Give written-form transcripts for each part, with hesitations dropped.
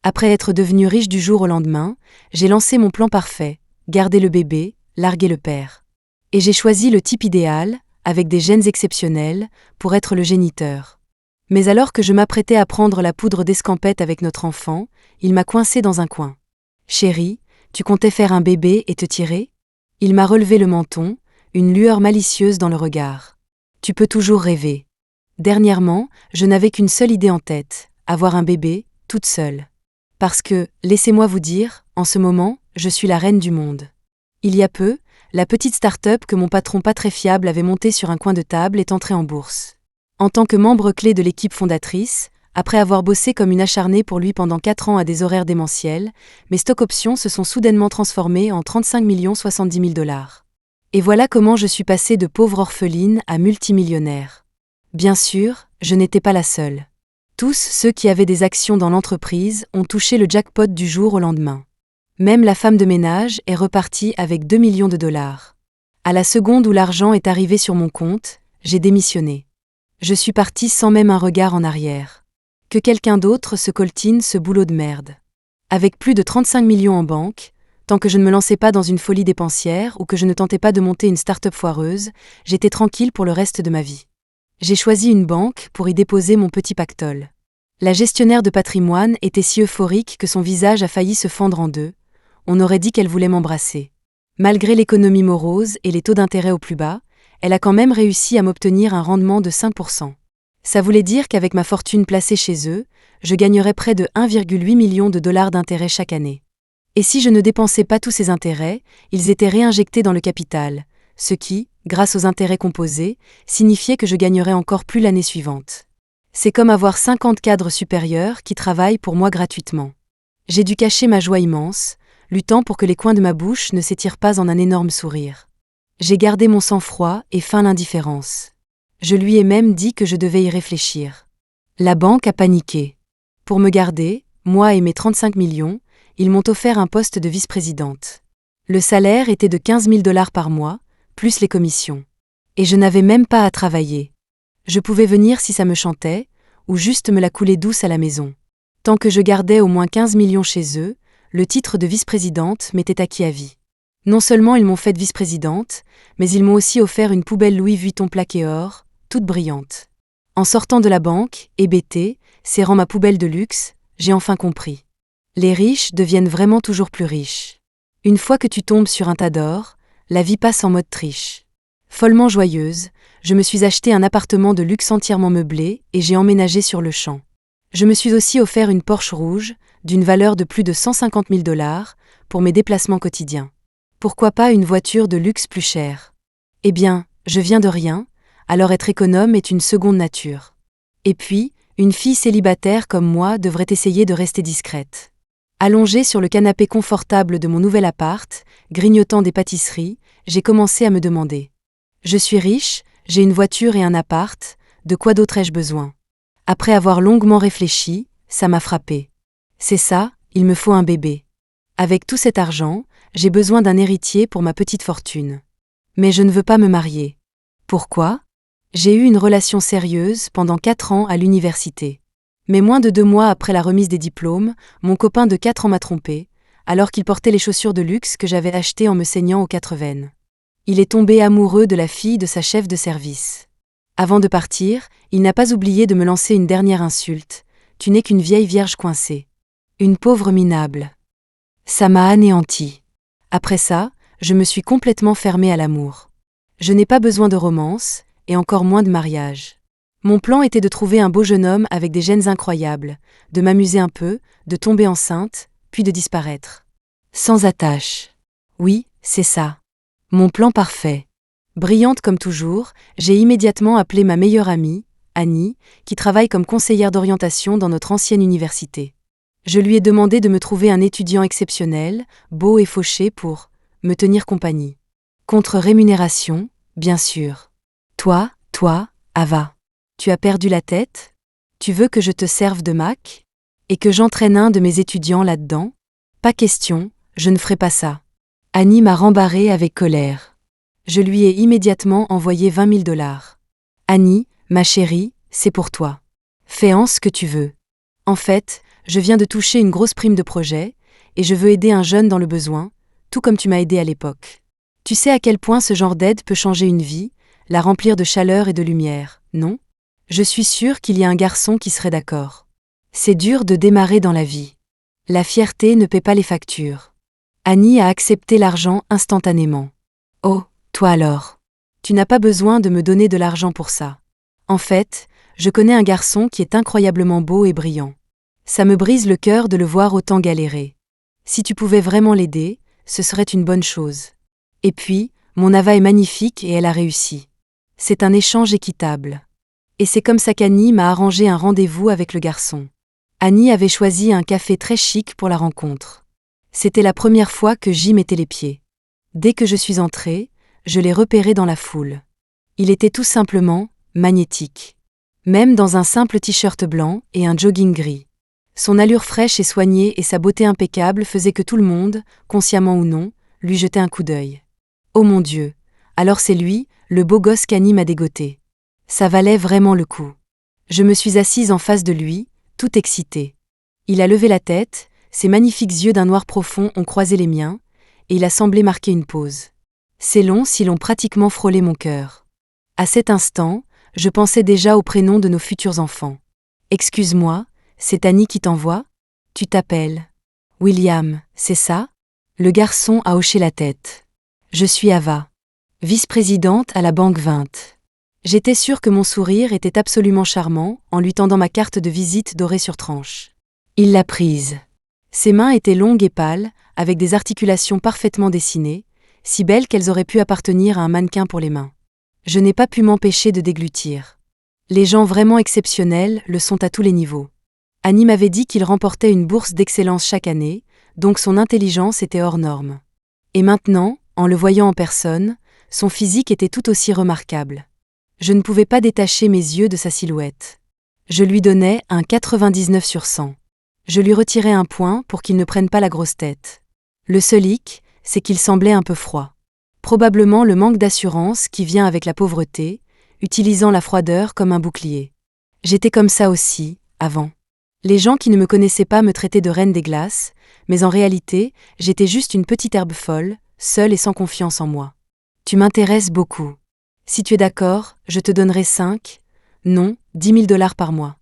Après être devenue riche du jour au lendemain, j'ai lancé mon plan parfait, garder le bébé, larguer le père. Et j'ai choisi le type idéal, avec des gènes exceptionnels, pour être le géniteur. Mais alors que je m'apprêtais à prendre la poudre d'escampette avec notre enfant, il m'a coincé dans un coin. « Chérie, tu comptais faire un bébé et te tirer ?» Il m'a relevé le menton, une lueur malicieuse dans le regard. « Tu peux toujours rêver. » Dernièrement, je n'avais qu'une seule idée en tête, avoir un bébé, toute seule. Parce que, laissez-moi vous dire, en ce moment, je suis la reine du monde. Il y a peu, la petite start-up que mon patron pas très fiable avait montée sur un coin de table est entrée en bourse. En tant que membre clé de l'équipe fondatrice, après avoir bossé comme une acharnée pour lui pendant 4 ans à des horaires démentiels, mes stock-options se sont soudainement transformées en 35 070 000 $. Et voilà comment je suis passée de pauvre orpheline à multimillionnaire. Bien sûr, je n'étais pas la seule. Tous ceux qui avaient des actions dans l'entreprise ont touché le jackpot du jour au lendemain. Même la femme de ménage est repartie avec 2 millions de $. À la seconde où l'argent est arrivé sur mon compte, j'ai démissionné. Je suis partie sans même un regard en arrière. Que quelqu'un d'autre se coltine ce boulot de merde. Avec plus de 35 millions en banque, tant que je ne me lançais pas dans une folie dépensière ou que je ne tentais pas de monter une start-up foireuse, j'étais tranquille pour le reste de ma vie. J'ai choisi une banque pour y déposer mon petit pactole. La gestionnaire de patrimoine était si euphorique que son visage a failli se fendre en deux. On aurait dit qu'elle voulait m'embrasser. Malgré l'économie morose et les taux d'intérêt au plus bas, elle a quand même réussi à m'obtenir un rendement de 5%. Ça voulait dire qu'avec ma fortune placée chez eux, je gagnerais près de 1,8 million de $ d'intérêts chaque année. Et si je ne dépensais pas tous ces intérêts, ils étaient réinjectés dans le capital, ce qui, grâce aux intérêts composés, signifiait que je gagnerais encore plus l'année suivante. C'est comme avoir 50 cadres supérieurs qui travaillent pour moi gratuitement. J'ai dû cacher ma joie immense, luttant pour que les coins de ma bouche ne s'étirent pas en un énorme sourire. J'ai gardé mon sang-froid et feint l'indifférence. Je lui ai même dit que je devais y réfléchir. La banque a paniqué. Pour me garder, moi et mes 35 millions, ils m'ont offert un poste de vice-présidente. Le salaire était de 15 000 $ par mois, plus les commissions. Et je n'avais même pas à travailler. Je pouvais venir si ça me chantait, ou juste me la couler douce à la maison. Tant que je gardais au moins 15 millions chez eux, le titre de vice-présidente m'était acquis à vie. Non seulement ils m'ont faite vice-présidente, mais ils m'ont aussi offert une poubelle Louis Vuitton plaquée or, toute brillante. En sortant de la banque, hébétée, serrant ma poubelle de luxe, j'ai enfin compris. Les riches deviennent vraiment toujours plus riches. Une fois que tu tombes sur un tas d'or, la vie passe en mode triche. Follement joyeuse, je me suis acheté un appartement de luxe entièrement meublé et j'ai emménagé sur le champ. Je me suis aussi offert une Porsche rouge, d'une valeur de plus de 150 000 $, pour mes déplacements quotidiens. Pourquoi pas une voiture de luxe plus chère? Eh bien, je viens de rien, alors être économe est une seconde nature. Et puis, une fille célibataire comme moi devrait essayer de rester discrète. Allongée sur le canapé confortable de mon nouvel appart, grignotant des pâtisseries, j'ai commencé à me demander. Je suis riche, j'ai une voiture et un appart, de quoi d'autre ai-je besoin? Après avoir longuement réfléchi, ça m'a frappé. C'est ça, il me faut un bébé. Avec tout cet argent, j'ai besoin d'un héritier pour ma petite fortune. Mais je ne veux pas me marier. Pourquoi? J'ai eu une relation sérieuse pendant 4 ans à l'université. Mais moins de 2 mois après la remise des diplômes, mon copain de 4 ans m'a trompée, alors qu'il portait les chaussures de luxe que j'avais achetées en me saignant aux 4 veines. Il est tombé amoureux de la fille de sa chef de service. Avant de partir, il n'a pas oublié de me lancer une dernière insulte. Tu n'es qu'une vieille vierge coincée. Une pauvre minable. Ça m'a anéanti. Après ça, je me suis complètement fermée à l'amour. Je n'ai pas besoin de romance, et encore moins de mariage. Mon plan était de trouver un beau jeune homme avec des gènes incroyables, de m'amuser un peu, de tomber enceinte, puis de disparaître. Sans attache. Oui, c'est ça. Mon plan parfait. Brillante comme toujours, j'ai immédiatement appelé ma meilleure amie, Annie, qui travaille comme conseillère d'orientation dans notre ancienne université. Je lui ai demandé de me trouver un étudiant exceptionnel, beau et fauché pour me tenir compagnie. Contre rémunération, bien sûr. Toi, Ava. Tu as perdu la tête? Tu veux que je te serve de Mac? Et que j'entraîne un de mes étudiants là-dedans? Pas question, je ne ferai pas ça. Annie m'a rembarré avec colère. Je lui ai immédiatement envoyé 20 000 $. Annie, ma chérie, c'est pour toi. Fais-en ce que tu veux. En fait, Je viens de toucher une grosse prime de projet, et je veux aider un jeune dans le besoin, tout comme tu m'as aidé à l'époque. Tu sais à quel point ce genre d'aide peut changer une vie, la remplir de chaleur et de lumière, non? Je suis sûre qu'il y a un garçon qui serait d'accord. C'est dur de démarrer dans la vie. La fierté ne paie pas les factures. Annie a accepté l'argent instantanément. Oh, toi alors. Tu n'as pas besoin de me donner de l'argent pour ça. En fait, je connais un garçon qui est incroyablement beau et brillant. Ça me brise le cœur de le voir autant galérer. Si tu pouvais vraiment l'aider, ce serait une bonne chose. Et puis, mon Ava est magnifique et elle a réussi. C'est un échange équitable. Et c'est comme ça qu'Annie m'a arrangé un rendez-vous avec le garçon. Annie avait choisi un café très chic pour la rencontre. C'était la première fois que j'y mettais les pieds. Dès que je suis entrée, je l'ai repéré dans la foule. Il était tout simplement magnétique. Même dans un simple t-shirt blanc et un jogging gris. Son allure fraîche et soignée et sa beauté impeccable faisaient que tout le monde, consciemment ou non, lui jetait un coup d'œil. Oh mon Dieu, alors c'est lui, le beau gosse qu'Annie m'a dégoté. Ça valait vraiment le coup. Je me suis assise en face de lui, toute excitée. Il a levé la tête, ses magnifiques yeux d'un noir profond ont croisé les miens, et il a semblé marquer une pause. Ses longs cils ont pratiquement frôlé mon cœur. À cet instant, je pensais déjà au prénom de nos futurs enfants. Excuse-moi, c'est Annie qui t'envoie? Tu t'appelles William, c'est ça? Le garçon a hoché la tête. Je suis Ava, vice-présidente à la Banque 20. J'étais sûre que mon sourire était absolument charmant en lui tendant ma carte de visite dorée sur tranche. Il l'a prise. Ses mains étaient longues et pâles, avec des articulations parfaitement dessinées, si belles qu'elles auraient pu appartenir à un mannequin pour les mains. Je n'ai pas pu m'empêcher de déglutir. Les gens vraiment exceptionnels le sont à tous les niveaux. Annie m'avait dit qu'il remportait une bourse d'excellence chaque année, donc son intelligence était hors norme. Et maintenant, en le voyant en personne, son physique était tout aussi remarquable. Je ne pouvais pas détacher mes yeux de sa silhouette. Je lui donnais un 99 sur 100. Je lui retirais un point pour qu'il ne prenne pas la grosse tête. Le seul hic, c'est qu'il semblait un peu froid. Probablement le manque d'assurance qui vient avec la pauvreté, utilisant la froideur comme un bouclier. J'étais comme ça aussi, avant. Les gens qui ne me connaissaient pas me traitaient de reine des glaces, mais en réalité, j'étais juste une petite herbe folle, seule et sans confiance en moi. Tu m'intéresses beaucoup. Si tu es d'accord, je te donnerai 5, non, 10 000 $ par mois.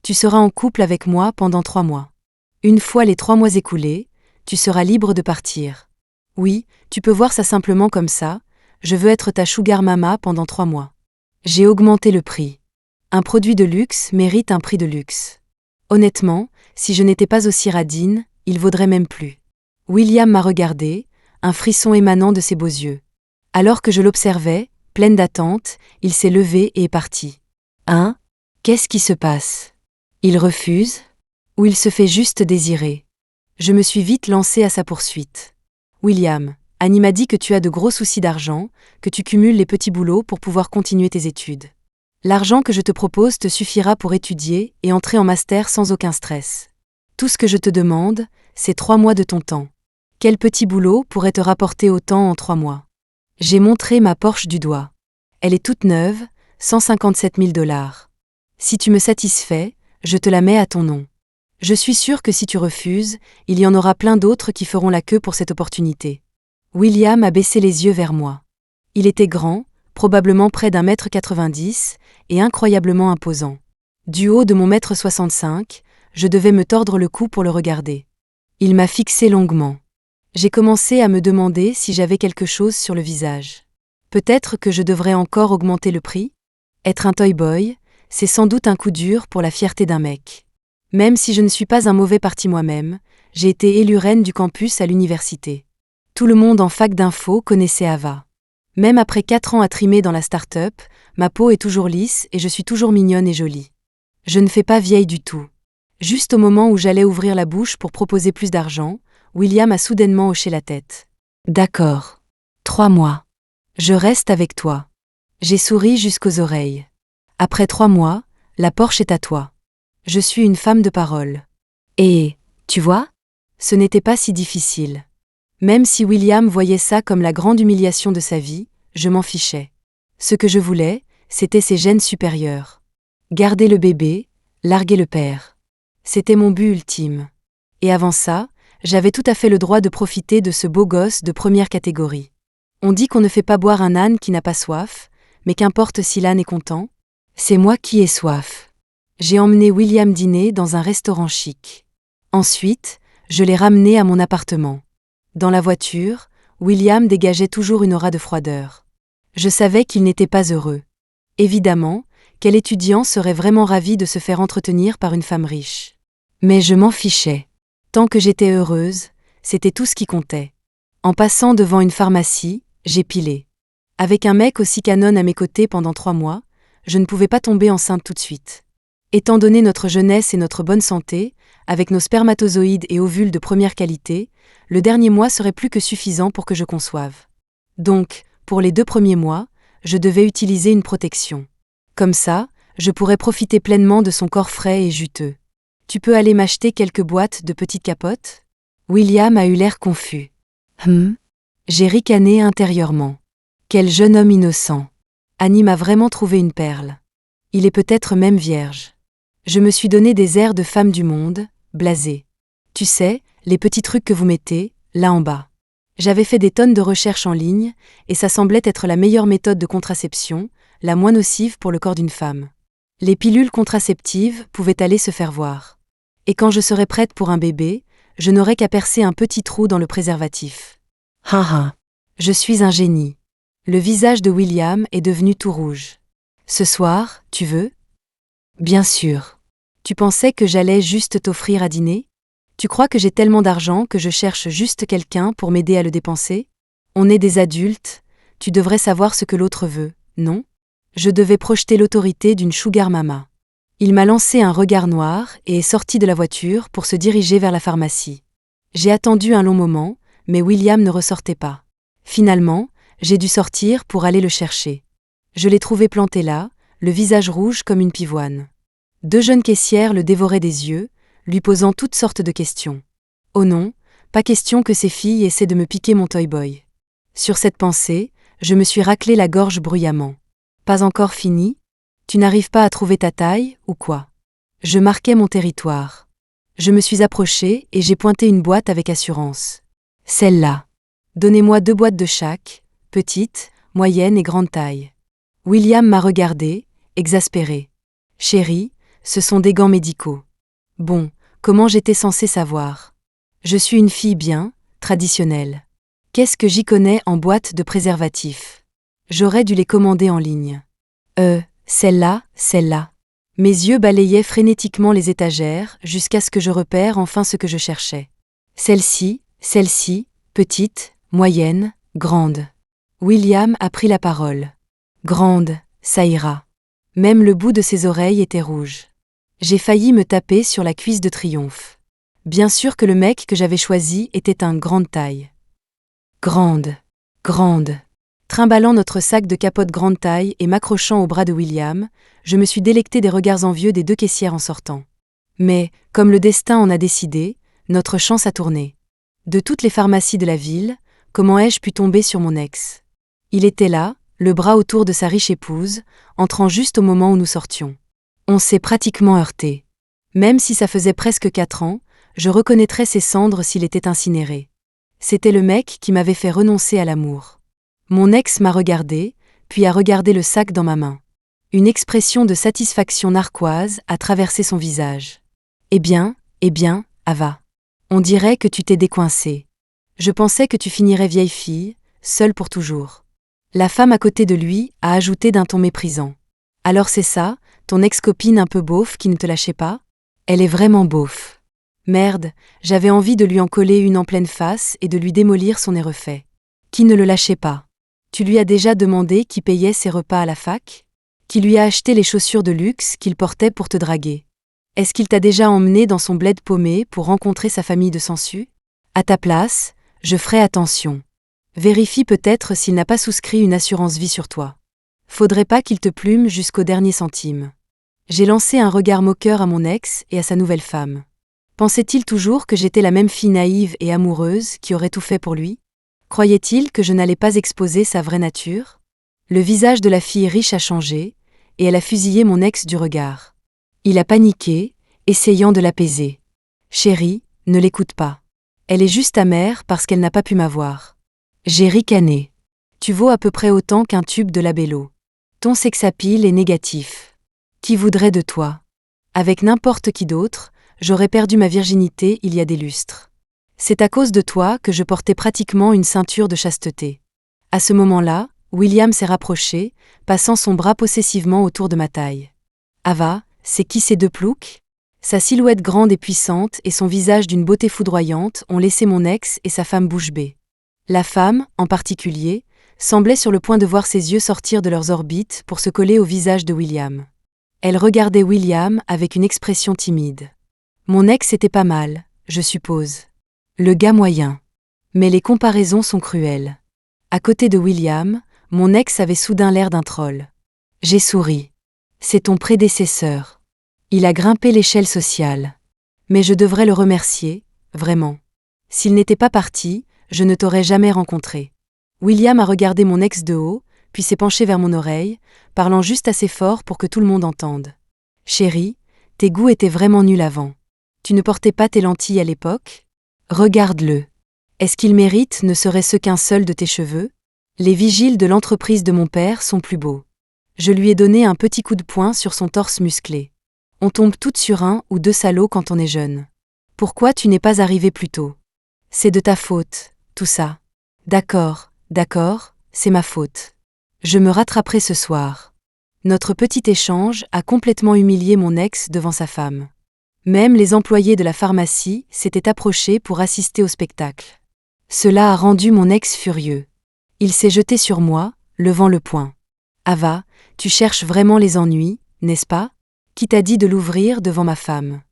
Tu seras en couple avec moi pendant 3 mois. Une fois les 3 mois écoulés, tu seras libre de partir. Oui, tu peux voir ça simplement comme ça, je veux être ta sugar mama pendant 3 mois. J'ai augmenté le prix. Un produit de luxe mérite un prix de luxe. Honnêtement, si je n'étais pas aussi radine, il vaudrait même plus. William m'a regardé, un frisson émanant de ses beaux yeux. Alors que je l'observais, pleine d'attente, il s'est levé et est parti. Hein? Qu'est-ce qui se passe? Il refuse? Ou il se fait juste désirer? Je me suis vite lancée à sa poursuite. William, Annie m'a dit que tu as de gros soucis d'argent, que tu cumules les petits boulots pour pouvoir continuer tes études. L'argent que je te propose te suffira pour étudier et entrer en master sans aucun stress. Tout ce que je te demande, c'est 3 mois de ton temps. Quel petit boulot pourrait te rapporter autant en 3 mois? J'ai montré ma Porsche du doigt. Elle est toute neuve, 157 000 $. Si tu me satisfais, je te la mets à ton nom. Je suis sûre que si tu refuses, il y en aura plein d'autres qui feront la queue pour cette opportunité. William a baissé les yeux vers moi. Il était grand, probablement près d'1,90 m, et incroyablement imposant. Du haut de mon 1,65 m, je devais me tordre le cou pour le regarder. Il m'a fixé longuement. J'ai commencé à me demander si j'avais quelque chose sur le visage. Peut-être que je devrais encore augmenter le prix? Être un toy boy, c'est sans doute un coup dur pour la fierté d'un mec. Même si je ne suis pas un mauvais parti moi-même, j'ai été élue reine du campus à l'université. Tout le monde en fac d'info connaissait Ava. Même après 4 ans à trimer dans la start-up, ma peau est toujours lisse et je suis toujours mignonne et jolie. Je ne fais pas vieille du tout. Juste au moment où j'allais ouvrir la bouche pour proposer plus d'argent, William a soudainement hoché la tête. D'accord. 3 mois. Je reste avec toi. J'ai souri jusqu'aux oreilles. Après 3 mois, la Porsche est à toi. Je suis une femme de parole. Et, tu vois? Ce n'était pas si difficile. Même si William voyait ça comme la grande humiliation de sa vie, je m'en fichais. Ce que je voulais, c'était ses gènes supérieurs. Garder le bébé, larguer le père. C'était mon but ultime. Et avant ça, j'avais tout à fait le droit de profiter de ce beau gosse de première catégorie. On dit qu'on ne fait pas boire un âne qui n'a pas soif, mais qu'importe si l'âne est content, c'est moi qui ai soif. J'ai emmené William dîner dans un restaurant chic. Ensuite, je l'ai ramené à mon appartement. Dans la voiture, William dégageait toujours une aura de froideur. Je savais qu'il n'était pas heureux. Évidemment, quel étudiant serait vraiment ravi de se faire entretenir par une femme riche? Mais je m'en fichais. Tant que j'étais heureuse, c'était tout ce qui comptait. En passant devant une pharmacie, j'ai pilé. Avec un mec aussi canon à mes côtés pendant 3 mois, je ne pouvais pas tomber enceinte tout de suite. Étant donné notre jeunesse et notre bonne santé, avec nos spermatozoïdes et ovules de première qualité, le dernier mois serait plus que suffisant pour que je conçoive. Donc, pour les 2 premiers mois, je devais utiliser une protection. Comme ça, je pourrais profiter pleinement de son corps frais et juteux. Tu peux aller m'acheter quelques boîtes de petites capotes? William a eu l'air confus. J'ai ricané intérieurement. Quel jeune homme innocent. Annie m'a vraiment trouvé une perle. Il est peut-être même vierge. Je me suis donné des airs de femme du monde, blasée. Tu sais, les petits trucs que vous mettez, là en bas. J'avais fait des tonnes de recherches en ligne, et ça semblait être la meilleure méthode de contraception, la moins nocive pour le corps d'une femme. Les pilules contraceptives pouvaient aller se faire voir. Et quand je serais prête pour un bébé, je n'aurais qu'à percer un petit trou dans le préservatif. Haha. Je suis un génie. Le visage de William est devenu tout rouge. Ce soir, tu veux? Bien sûr. Tu pensais que j'allais juste t'offrir à dîner? Tu crois que j'ai tellement d'argent que je cherche juste quelqu'un pour m'aider à le dépenser? On est des adultes, tu devrais savoir ce que l'autre veut, non? Je devais projeter l'autorité d'une sugar mama. Il m'a lancé un regard noir et est sorti de la voiture pour se diriger vers la pharmacie. J'ai attendu un long moment, mais William ne ressortait pas. Finalement, j'ai dû sortir pour aller le chercher. Je l'ai trouvé planté là, le visage rouge comme une pivoine. 2 jeunes caissières le dévoraient des yeux, lui posant toutes sortes de questions. Oh non, pas question que ces filles essaient de me piquer mon toy boy. Sur cette pensée, je me suis raclé la gorge bruyamment. Pas encore fini? Tu n'arrives pas à trouver ta taille, ou quoi? Je marquais mon territoire. Je me suis approché et j'ai pointé une boîte avec assurance. Celle-là. Donnez-moi 2 boîtes de chaque, petite, moyenne et grande taille. William m'a regardé, exaspéré. Chérie, ce sont des gants médicaux. Bon, comment j'étais censée savoir? Je suis une fille bien, traditionnelle. Qu'est-ce que j'y connais en boîte de préservatifs? J'aurais dû les commander en ligne. Celle-là, celle-là. Mes yeux balayaient frénétiquement les étagères jusqu'à ce que je repère enfin ce que je cherchais. Celle-ci, petite, moyenne, grande. William a pris la parole. Grande, ça ira. Même le bout de ses oreilles était rouge. J'ai failli me taper sur la cuisse de triomphe. Bien sûr que le mec que j'avais choisi était un grande taille. Grande. Trimballant notre sac de capote grande taille et m'accrochant au bras de William, je me suis délecté des regards envieux des 2 caissières en sortant. Mais, comme le destin en a décidé, notre chance a tourné. De toutes les pharmacies de la ville, comment ai-je pu tomber sur mon ex? Il était là, le bras autour de sa riche épouse, entrant juste au moment où nous sortions. On s'est pratiquement heurté. Même si ça faisait presque 4 ans, je reconnaîtrais ses cendres s'il était incinéré. C'était le mec qui m'avait fait renoncer à l'amour. Mon ex m'a regardé, puis a regardé le sac dans ma main. Une expression de satisfaction narquoise a traversé son visage. Eh bien, Ava. On dirait que tu t'es décoincée. Je pensais que tu finirais vieille fille, seule pour toujours. La femme à côté de lui a ajouté d'un ton méprisant. Alors c'est ça, ton ex-copine un peu beauf qui ne te lâchait pas? Elle est vraiment beauf. Merde, j'avais envie de lui en coller une en pleine face et de lui démolir son nez refait. Qui ne le lâchait pas? Tu lui as déjà demandé qui payait ses repas à la fac? Qui lui a acheté les chaussures de luxe qu'il portait pour te draguer? Est-ce qu'il t'a déjà emmené dans son bled paumé pour rencontrer sa famille de sangsues? À ta place, je ferai attention. Vérifie peut-être s'il n'a pas souscrit une assurance vie sur toi. Faudrait pas qu'il te plume jusqu'au dernier centime. J'ai lancé un regard moqueur à mon ex et à sa nouvelle femme. Pensait-il toujours que j'étais la même fille naïve et amoureuse qui aurait tout fait pour lui? Croyait-il que je n'allais pas exposer sa vraie nature? Le visage de la fille riche a changé, et elle a fusillé mon ex du regard. Il a paniqué, essayant de l'apaiser. Chérie, ne l'écoute pas. Elle est juste amère parce qu'elle n'a pas pu m'avoir. J'ai ricané. Tu vaux à peu près autant qu'un tube de Labello. Ton sex-appeal est négatif. Qui voudrait de toi? Avec n'importe qui d'autre, j'aurais perdu ma virginité il y a des lustres. C'est à cause de toi que je portais pratiquement une ceinture de chasteté. À ce moment-là, William s'est rapproché, passant son bras possessivement autour de ma taille. Ava, c'est qui ces deux ploucs? Sa silhouette grande et puissante et son visage d'une beauté foudroyante ont laissé mon ex et sa femme bouche bée. La femme, en particulier, semblait sur le point de voir ses yeux sortir de leurs orbites pour se coller au visage de William. Elle regardait William avec une expression timide. Mon ex était pas mal, je suppose. Le gars moyen. Mais les comparaisons sont cruelles. À côté de William, mon ex avait soudain l'air d'un troll. J'ai souri. C'est ton prédécesseur. Il a grimpé l'échelle sociale. Mais je devrais le remercier, vraiment. S'il n'était pas parti, je ne t'aurais jamais rencontré. William a regardé mon ex de haut, puis s'est penché vers mon oreille, parlant juste assez fort pour que tout le monde entende. Chérie, tes goûts étaient vraiment nuls avant. Tu ne portais pas tes lentilles à l'époque? Regarde-le. Est-ce qu'il mérite ne serait-ce qu'un seul de tes cheveux? Les vigiles de l'entreprise de mon père sont plus beaux. Je lui ai donné un petit coup de poing sur son torse musclé. On tombe toutes sur un ou deux salauds quand on est jeune. Pourquoi tu n'es pas arrivé plus tôt? C'est de ta faute, tout ça. D'accord, c'est ma faute. Je me rattraperai ce soir. Notre petit échange a complètement humilié mon ex devant sa femme. Même les employés de la pharmacie s'étaient approchés pour assister au spectacle. Cela a rendu mon ex furieux. Il s'est jeté sur moi, levant le poing. Ava, tu cherches vraiment les ennuis, n'est-ce pas? Qui t'a dit de l'ouvrir devant ma femme?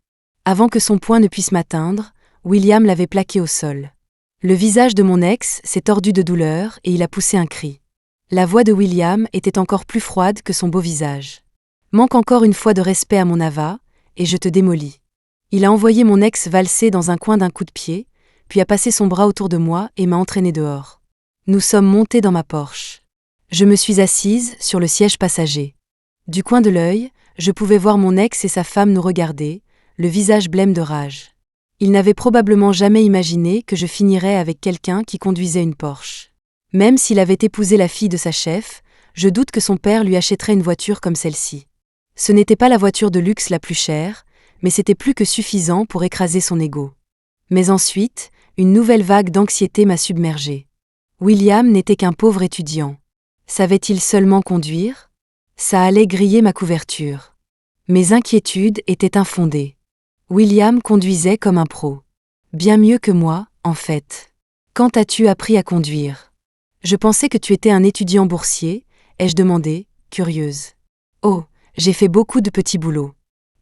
Avant que son poing ne puisse m'atteindre, William l'avait plaqué au sol. Le visage de mon ex s'est tordu de douleur et il a poussé un cri. La voix de William était encore plus froide que son beau visage. Manque encore une fois de respect à mon Ava, et je te démolis. Il a envoyé mon ex valser dans un coin d'un coup de pied, puis a passé son bras autour de moi et m'a entraîné dehors. Nous sommes montés dans ma Porsche. Je me suis assise sur le siège passager. Du coin de l'œil, je pouvais voir mon ex et sa femme nous regarder, le visage blême de rage. Ils n'avaient probablement jamais imaginé que je finirais avec quelqu'un qui conduisait une Porsche. Même s'il avait épousé la fille de sa chef, je doute que son père lui achèterait une voiture comme celle-ci. Ce n'était pas la voiture de luxe la plus chère, mais c'était plus que suffisant pour écraser son ego. Mais ensuite, une nouvelle vague d'anxiété m'a submergée. William n'était qu'un pauvre étudiant. Savait-il seulement conduire? Ça allait griller ma couverture. Mes inquiétudes étaient infondées. William conduisait comme un pro. Bien mieux que moi, en fait. Quand as-tu appris à conduire? Je pensais que tu étais un étudiant boursier, ai-je demandé, curieuse. Oh, j'ai fait beaucoup de petits boulots.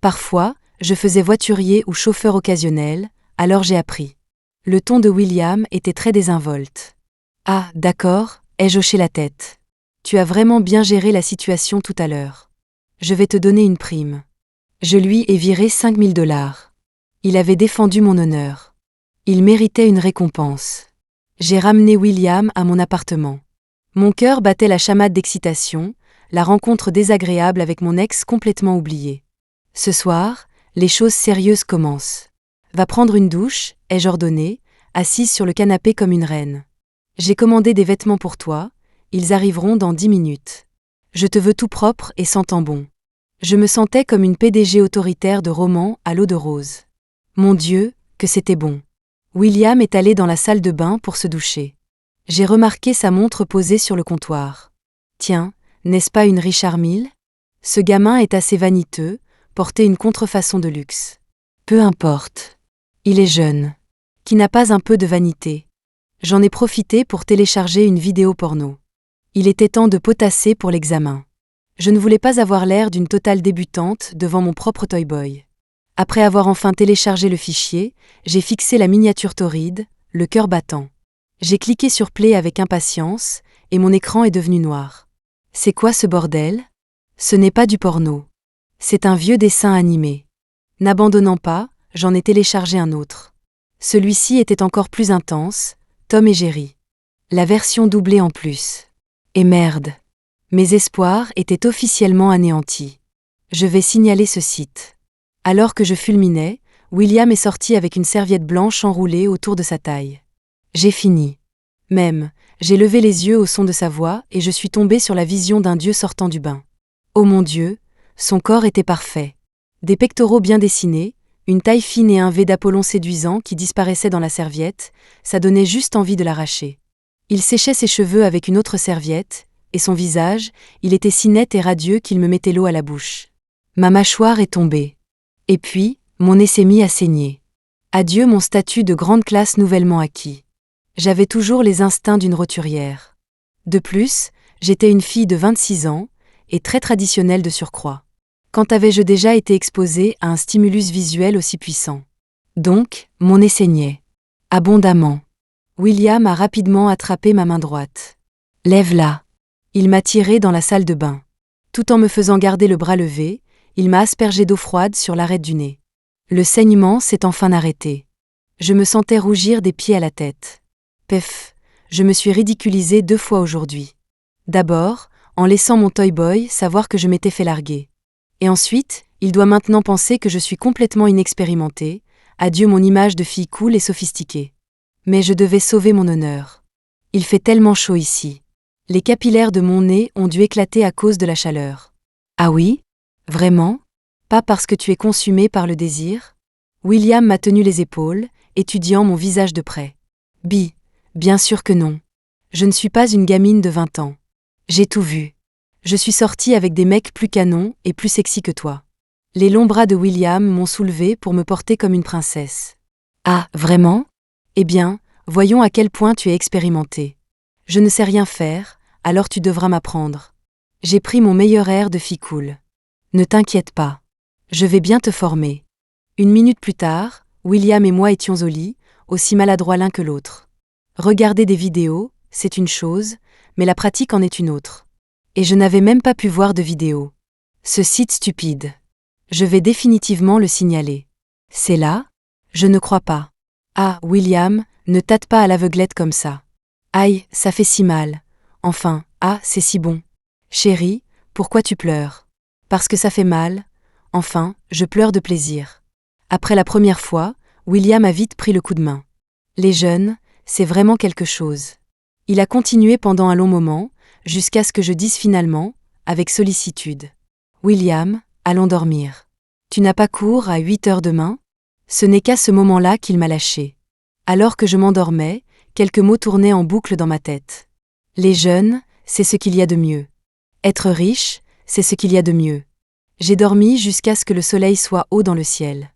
Parfois, je faisais voiturier ou chauffeur occasionnel, alors j'ai appris. Le ton de William était très désinvolte. Ah, d'accord, ai-je hoché la tête. Tu as vraiment bien géré la situation tout à l'heure. Je vais te donner une prime. Je lui ai viré 5000 $. Il avait défendu mon honneur. Il méritait une récompense. J'ai ramené William à mon appartement. Mon cœur battait la chamade d'excitation, la rencontre désagréable avec mon ex complètement oubliée. Ce soir, les choses sérieuses commencent. Va prendre une douche, ai-je ordonné, assise sur le canapé comme une reine. J'ai commandé des vêtements pour toi, ils arriveront dans 10 minutes. Je te veux tout propre et sentant bon. Je me sentais comme une PDG autoritaire de roman à l'eau de rose. Mon Dieu, que c'était bon. William est allé dans la salle de bain pour se doucher. J'ai remarqué sa montre posée sur le comptoir. Tiens, n'est-ce pas une Richard Mille? Ce gamin est assez vaniteux, porter une contrefaçon de luxe. Peu importe. Il est jeune. Qui n'a pas un peu de vanité? J'en ai profité pour télécharger une vidéo porno. Il était temps de potasser pour l'examen. Je ne voulais pas avoir l'air d'une totale débutante devant mon propre Toy Boy. Après avoir enfin téléchargé le fichier, j'ai fixé la miniature torride, le cœur battant. J'ai cliqué sur Play avec impatience, et mon écran est devenu noir. C'est quoi ce bordel? Ce n'est pas du porno. C'est un vieux dessin animé. N'abandonnant pas, j'en ai téléchargé un autre. Celui-ci était encore plus intense, Tom et Jerry. La version doublée en plus. Et merde. Mes espoirs étaient officiellement anéantis. Je vais signaler ce site. Alors que je fulminais, William est sorti avec une serviette blanche enroulée autour de sa taille. J'ai fini. Même, j'ai levé les yeux au son de sa voix et je suis tombée sur la vision d'un dieu sortant du bain. Oh mon Dieu, son corps était parfait. Des pectoraux bien dessinés, une taille fine et un V d'Apollon séduisant qui disparaissait dans la serviette, ça donnait juste envie de l'arracher. Il séchait ses cheveux avec une autre serviette, et son visage, il était si net et radieux qu'il me mettait l'eau à la bouche. Ma mâchoire est tombée. Et puis, mon nez s'est mis à saigner. Adieu mon statut de grande classe nouvellement acquis. J'avais toujours les instincts d'une roturière. De plus, j'étais une fille de 26 ans, et très traditionnelle de surcroît. Quand avais-je déjà été exposée à un stimulus visuel aussi puissant? Donc, mon nez saignait. Abondamment. William a rapidement attrapé ma main droite. Lève-la. Il m'a tirée dans la salle de bain. Tout en me faisant garder le bras levé, il m'a aspergé d'eau froide sur l'arête du nez. Le saignement s'est enfin arrêté. Je me sentais rougir des pieds à la tête. Pef, je me suis ridiculisée 2 fois aujourd'hui. D'abord, en laissant mon toy boy savoir que je m'étais fait larguer. Et ensuite, il doit maintenant penser que je suis complètement inexpérimentée, adieu mon image de fille cool et sophistiquée. Mais je devais sauver mon honneur. Il fait tellement chaud ici. Les capillaires de mon nez ont dû éclater à cause de la chaleur. Ah oui? Vraiment? Pas parce que tu es consumé par le désir? William m'a tenu les épaules, étudiant mon visage de près. Bien sûr que non. Je ne suis pas une gamine de 20 ans. J'ai tout vu. Je suis sortie avec des mecs plus canons et plus sexy que toi. Les longs bras de William m'ont soulevée pour me porter comme une princesse. Ah, vraiment? Eh bien, voyons à quel point tu es expérimentée. Je ne sais rien faire, alors tu devras m'apprendre. J'ai pris mon meilleur air de fille cool. Ne t'inquiète pas. Je vais bien te former. 1 minute plus tard, William et moi étions au lit, aussi maladroits l'un que l'autre. Regarder des vidéos, c'est une chose, mais la pratique en est une autre. Et je n'avais même pas pu voir de vidéo. Ce site stupide. Je vais définitivement le signaler. C'est là? Je ne crois pas. Ah, William, ne tâte pas à l'aveuglette comme ça. Aïe, ça fait si mal. Enfin, ah, c'est si bon. Chérie, pourquoi tu pleures? Parce que ça fait mal. Enfin, je pleure de plaisir. Après la première fois, William a vite pris le coup de main. Les jeunes, c'est vraiment quelque chose. Il a continué pendant un long moment, jusqu'à ce que je dise finalement, avec sollicitude. William, allons dormir. Tu n'as pas cours à 8 heures demain? Ce n'est qu'à ce moment-là qu'il m'a lâché. Alors que je m'endormais, quelques mots tournaient en boucle dans ma tête. Les jeunes, c'est ce qu'il y a de mieux. Être riche, c'est ce qu'il y a de mieux. J'ai dormi jusqu'à ce que le soleil soit haut dans le ciel.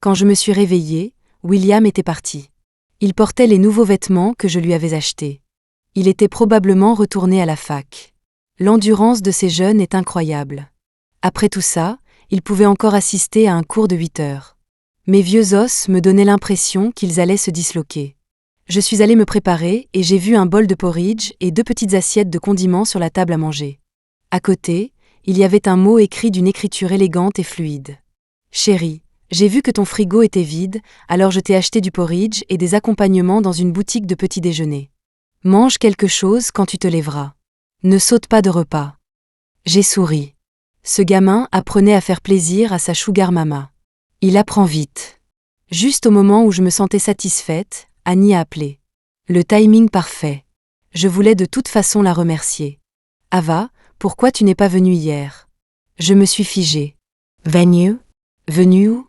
Quand je me suis réveillée, William était parti. Il portait les nouveaux vêtements que je lui avais achetés. Il était probablement retourné à la fac. L'endurance de ces jeunes est incroyable. Après tout ça, il pouvait encore assister à un cours de 8 heures. Mes vieux os me donnaient l'impression qu'ils allaient se disloquer. Je suis allée me préparer et j'ai vu un bol de porridge et 2 petites assiettes de condiments sur la table à manger. À côté, il y avait un mot écrit d'une écriture élégante et fluide. Chérie, j'ai vu que ton frigo était vide, alors je t'ai acheté du porridge et des accompagnements dans une boutique de petit déjeuner. Mange quelque chose quand tu te lèveras. Ne saute pas de repas. J'ai souri. Ce gamin apprenait à faire plaisir à sa sugar mama. Il apprend vite. Juste au moment où je me sentais satisfaite, Annie a appelé. Le timing parfait. Je voulais de toute façon la remercier. Ava, pourquoi tu n'es pas venue hier? Je me suis figée. Venue où?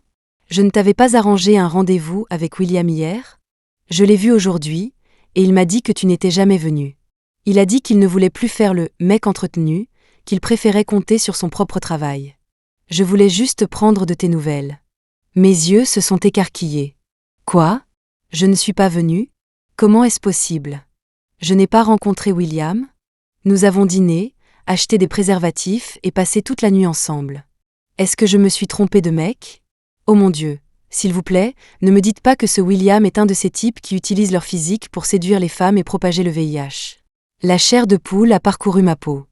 Je ne t'avais pas arrangé un rendez-vous avec William hier? Je l'ai vu aujourd'hui, et il m'a dit que tu n'étais jamais venu. Il a dit qu'il ne voulait plus faire le mec entretenu, qu'il préférait compter sur son propre travail. Je voulais juste prendre de tes nouvelles. Mes yeux se sont écarquillés. Quoi? Je ne suis pas venue? Comment est-ce possible? Je n'ai pas rencontré William? Nous avons dîné, acheté des préservatifs et passé toute la nuit ensemble. Est-ce que je me suis trompée de mec? Oh mon Dieu, s'il vous plaît, ne me dites pas que ce William est un de ces types qui utilisent leur physique pour séduire les femmes et propager le VIH. La chair de poule a parcouru ma peau.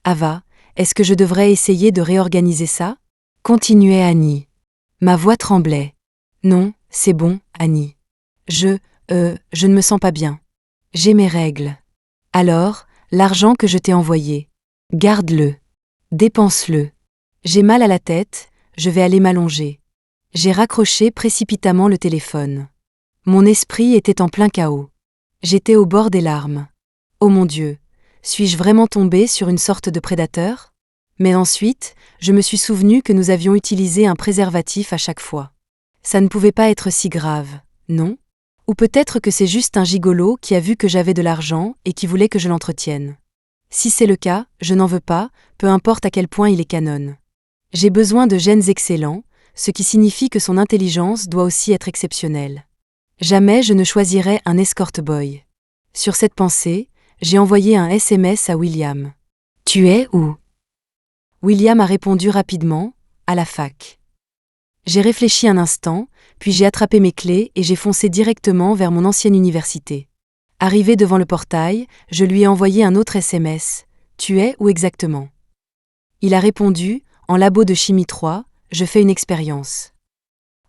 Ava, est-ce que je devrais essayer de réorganiser ça? Continuait Annie. Ma voix tremblait. Non, c'est bon, Annie. Je ne me sens pas bien. J'ai mes règles. Alors, l'argent que je t'ai envoyé. Garde-le. Dépense-le. J'ai mal à la tête, je vais aller m'allonger. J'ai raccroché précipitamment le téléphone. Mon esprit était en plein chaos. J'étais au bord des larmes. Oh mon Dieu, suis-je vraiment tombée sur une sorte de prédateur ? Mais ensuite, je me suis souvenu que nous avions utilisé un préservatif à chaque fois. Ça ne pouvait pas être si grave, non ? Ou peut-être que c'est juste un gigolo qui a vu que j'avais de l'argent et qui voulait que je l'entretienne. Si c'est le cas, je n'en veux pas, peu importe à quel point il est canon. J'ai besoin de gènes excellents, ce qui signifie que son intelligence doit aussi être exceptionnelle. Jamais je ne choisirais un escort boy. Sur cette pensée, j'ai envoyé un SMS à William. « Tu es où ?» William a répondu rapidement, « À la fac. » J'ai réfléchi un instant, puis j'ai attrapé mes clés et j'ai foncé directement vers mon ancienne université. Arrivé devant le portail, je lui ai envoyé un autre SMS. « Tu es où exactement ?» Il a répondu, « En labo de chimie 3, je fais une expérience. »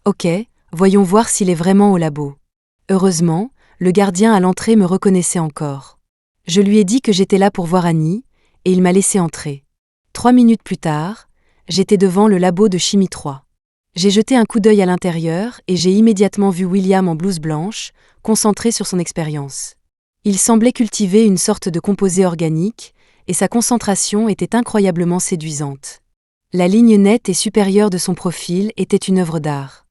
Ok, voyons voir s'il est vraiment au labo. Heureusement, le gardien à l'entrée me reconnaissait encore. Je lui ai dit que j'étais là pour voir Annie, et il m'a laissé entrer. 3 minutes plus tard, j'étais devant le labo de chimie 3. J'ai jeté un coup d'œil à l'intérieur et j'ai immédiatement vu William en blouse blanche, concentré sur son expérience. Il semblait cultiver une sorte de composé organique, et sa concentration était incroyablement séduisante. La ligne nette et supérieure de son profil était une œuvre d'art.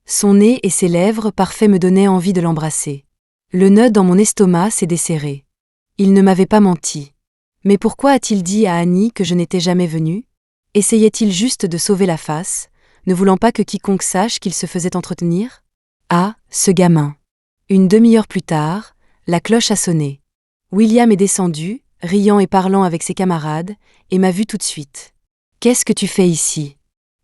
Son nez et ses lèvres parfaits me donnaient envie de l'embrasser. Le nœud dans mon estomac s'est desserré. Il ne m'avait pas menti. Mais pourquoi a-t-il dit à Annie que je n'étais jamais venue ? Essayait-il juste de sauver la face, ne voulant pas que quiconque sache qu'il se faisait entretenir ? Ah, ce gamin. Une demi-heure plus tard, la cloche a sonné. William est descendu, riant et parlant avec ses camarades, et m'a vu tout de suite. « Qu'est-ce que tu fais ici ?»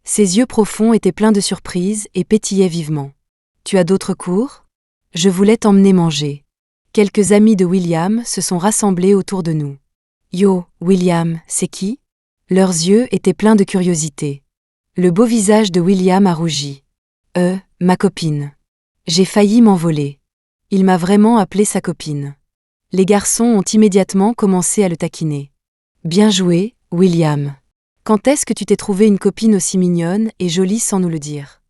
Ses yeux profonds étaient pleins de surprise et pétillaient vivement. « Tu as d'autres cours ? Je voulais t'emmener manger. » Quelques amis de William se sont rassemblés autour de nous. « Yo, William, c'est qui ?» Leurs yeux étaient pleins de curiosité. Le beau visage de William a rougi. « Ma copine. » J'ai failli m'envoler. Il m'a vraiment appelé sa copine. Les garçons ont immédiatement commencé à le taquiner. « Bien joué, William. Quand est-ce que tu t'es trouvé une copine aussi mignonne et jolie sans nous le dire ?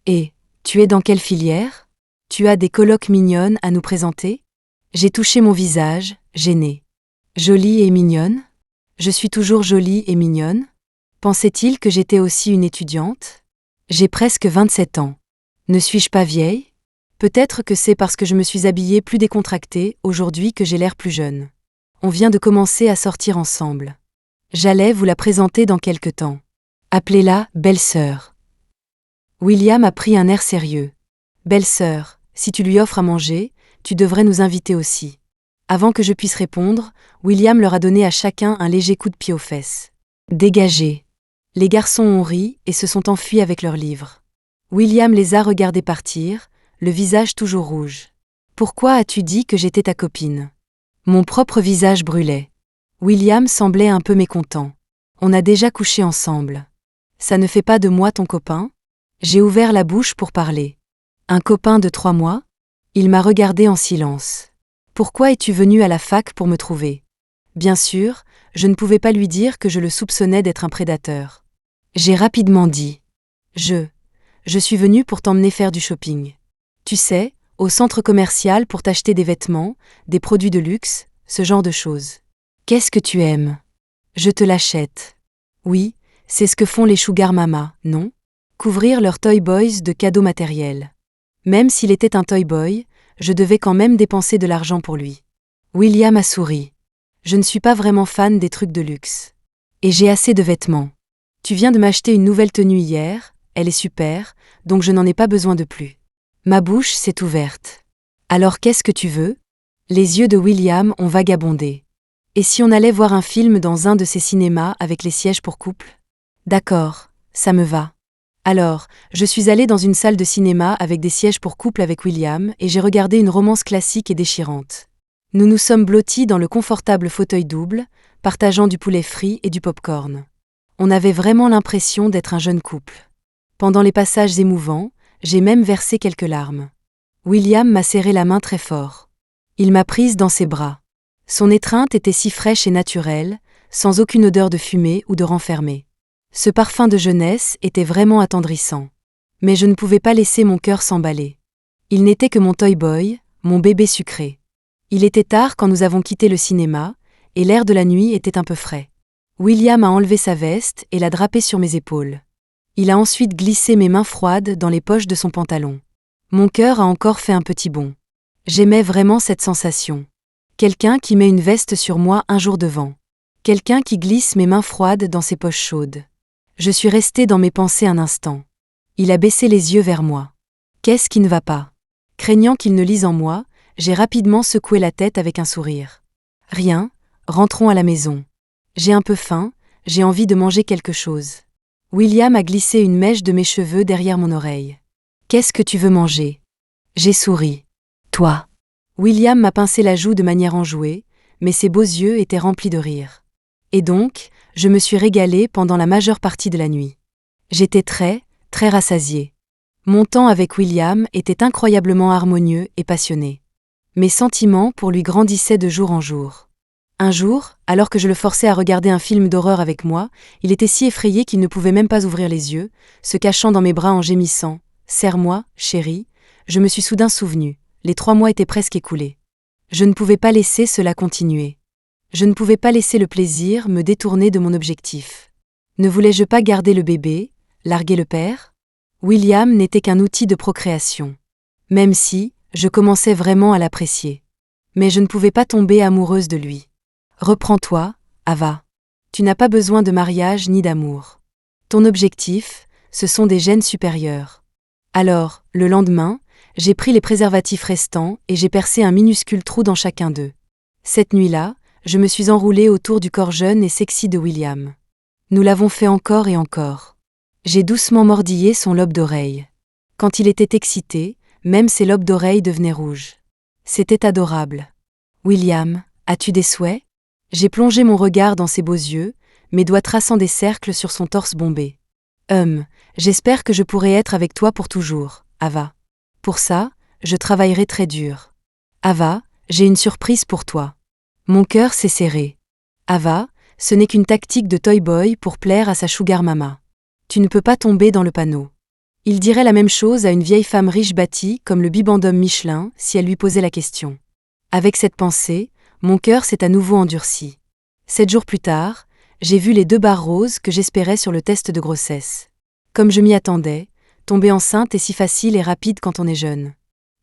Et, tu es dans quelle filière ? Tu as des colocs mignonnes à nous présenter ? » J'ai touché mon visage, gêné. « Jolie et mignonne ? Je suis toujours jolie et mignonne ? Pensait-il que j'étais aussi une étudiante ? J'ai presque 27 ans. Ne suis-je pas vieille ? Peut-être que c'est parce que je me suis habillée plus décontractée aujourd'hui que j'ai l'air plus jeune. On vient de commencer à sortir ensemble. J'allais vous la présenter dans quelque temps. Appelez-la belle-sœur. William a pris un air sérieux. Belle-sœur, si tu lui offres à manger, tu devrais nous inviter aussi. Avant que je puisse répondre, William leur a donné à chacun un léger coup de pied aux fesses. Dégagez. Les garçons ont ri et se sont enfuis avec leurs livres. William les a regardés partir, le visage toujours rouge. Pourquoi as-tu dit que j'étais ta copine ? Mon propre visage brûlait. William semblait un peu mécontent. On a déjà couché ensemble. Ça ne fait pas de moi ton copain ? J'ai ouvert la bouche pour parler. Un copain de 3 mois ? Il m'a regardé en silence. Pourquoi es-tu venu à la fac pour me trouver ? Bien sûr, je ne pouvais pas lui dire que je le soupçonnais d'être un prédateur. J'ai rapidement dit. Je suis venu pour t'emmener faire du shopping. Tu sais, au centre commercial pour t'acheter des vêtements, des produits de luxe, ce genre de choses. Qu'est-ce que tu aimes ? Je te l'achète. Oui, c'est ce que font les sugar mama, non ? Couvrir leurs toy boys de cadeaux matériels. Même s'il était un toy boy, je devais quand même dépenser de l'argent pour lui. William a souri. Je ne suis pas vraiment fan des trucs de luxe. Et j'ai assez de vêtements. Tu viens de m'acheter une nouvelle tenue hier, elle est super, donc je n'en ai pas besoin de plus. Ma bouche s'est ouverte. Alors qu'est-ce que tu veux ? Les yeux de William ont vagabondé. Et si on allait voir un film dans un de ces cinémas avec les sièges pour couple ? D'accord, ça me va. Alors, je suis allée dans une salle de cinéma avec des sièges pour couple avec William et j'ai regardé une romance classique et déchirante. Nous nous sommes blottis dans le confortable fauteuil double, partageant du poulet frit et du pop-corn. On avait vraiment l'impression d'être un jeune couple. Pendant les passages émouvants, j'ai même versé quelques larmes. William m'a serré la main très fort. Il m'a prise dans ses bras. Son étreinte était si fraîche et naturelle, sans aucune odeur de fumée ou de renfermé. Ce parfum de jeunesse était vraiment attendrissant. Mais je ne pouvais pas laisser mon cœur s'emballer. Il n'était que mon toy boy, mon bébé sucré. Il était tard quand nous avons quitté le cinéma, et l'air de la nuit était un peu frais. William a enlevé sa veste et l'a drapée sur mes épaules. Il a ensuite glissé mes mains froides dans les poches de son pantalon. Mon cœur a encore fait un petit bond. J'aimais vraiment cette sensation. Quelqu'un qui met une veste sur moi un jour de vent. Quelqu'un qui glisse mes mains froides dans ses poches chaudes. Je suis restée dans mes pensées un instant. Il a baissé les yeux vers moi. Qu'est-ce qui ne va pas? Craignant qu'il ne lise en moi, j'ai rapidement secoué la tête avec un sourire. Rien, rentrons à la maison. J'ai un peu faim, j'ai envie de manger quelque chose. William a glissé une mèche de mes cheveux derrière mon oreille. Qu'est-ce que tu veux manger? J'ai souri. Toi. William m'a pincé la joue de manière enjouée, mais ses beaux yeux étaient remplis de rire. Et donc, je me suis régalée pendant la majeure partie de la nuit. J'étais très rassasiée. Mon temps avec William était incroyablement harmonieux et passionné. Mes sentiments pour lui grandissaient de jour en jour. Un jour, alors que je le forçais à regarder un film d'horreur avec moi, il était si effrayé qu'il ne pouvait même pas ouvrir les yeux, se cachant dans mes bras en gémissant. « Serre-moi, chérie », je me suis soudain souvenue. Les 3 mois étaient presque écoulés. Je ne pouvais pas laisser cela continuer. Je ne pouvais pas laisser le plaisir me détourner de mon objectif. Ne voulais-je pas garder le bébé, larguer le père? William n'était qu'un outil de procréation. Même si, je commençais vraiment à l'apprécier. Mais je ne pouvais pas tomber amoureuse de lui. Reprends-toi, Ava. Tu n'as pas besoin de mariage ni d'amour. Ton objectif, ce sont des gènes supérieurs. Alors, le lendemain, j'ai pris les préservatifs restants et j'ai percé un minuscule trou dans chacun d'eux. Cette nuit-là, je me suis enroulée autour du corps jeune et sexy de William. Nous l'avons fait encore et encore. J'ai doucement mordillé son lobe d'oreille. Quand il était excité, même ses lobes d'oreille devenaient rouges. C'était adorable. William, as-tu des souhaits? J'ai plongé mon regard dans ses beaux yeux, mes doigts traçant des cercles sur son torse bombé. J'espère que je pourrai être avec toi pour toujours, Ava. Pour ça, je travaillerai très dur. Ava, j'ai une surprise pour toi. Mon cœur s'est serré. Ava, ce n'est qu'une tactique de toy boy pour plaire à sa sugar mama. Tu ne peux pas tomber dans le panneau. Il dirait la même chose à une vieille femme riche bâtie comme le bibendum Michelin si elle lui posait la question. Avec cette pensée, mon cœur s'est à nouveau endurci. 7 jours plus tard, j'ai vu les 2 barres roses que j'espérais sur le test de grossesse. Comme je m'y attendais, tomber enceinte est si facile et rapide quand on est jeune.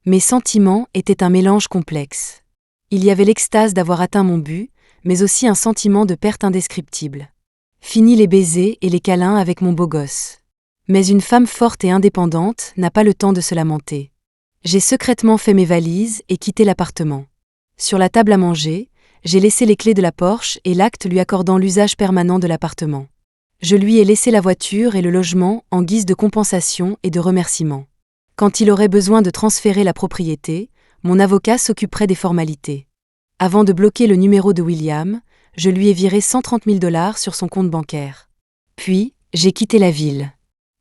Mes sentiments étaient un mélange complexe. Il y avait l'extase d'avoir atteint mon but, mais aussi un sentiment de perte indescriptible. Fini les baisers et les câlins avec mon beau gosse. Mais une femme forte et indépendante n'a pas le temps de se lamenter. J'ai secrètement fait mes valises et quitté l'appartement. Sur la table à manger, j'ai laissé les clés de la Porsche et l'acte lui accordant l'usage permanent de l'appartement. Je lui ai laissé la voiture et le logement en guise de compensation et de remerciement. Quand il aurait besoin de transférer la propriété, mon avocat s'occuperait des formalités. Avant de bloquer le numéro de William, je lui ai viré 130 000 $ sur son compte bancaire. Puis, j'ai quitté la ville.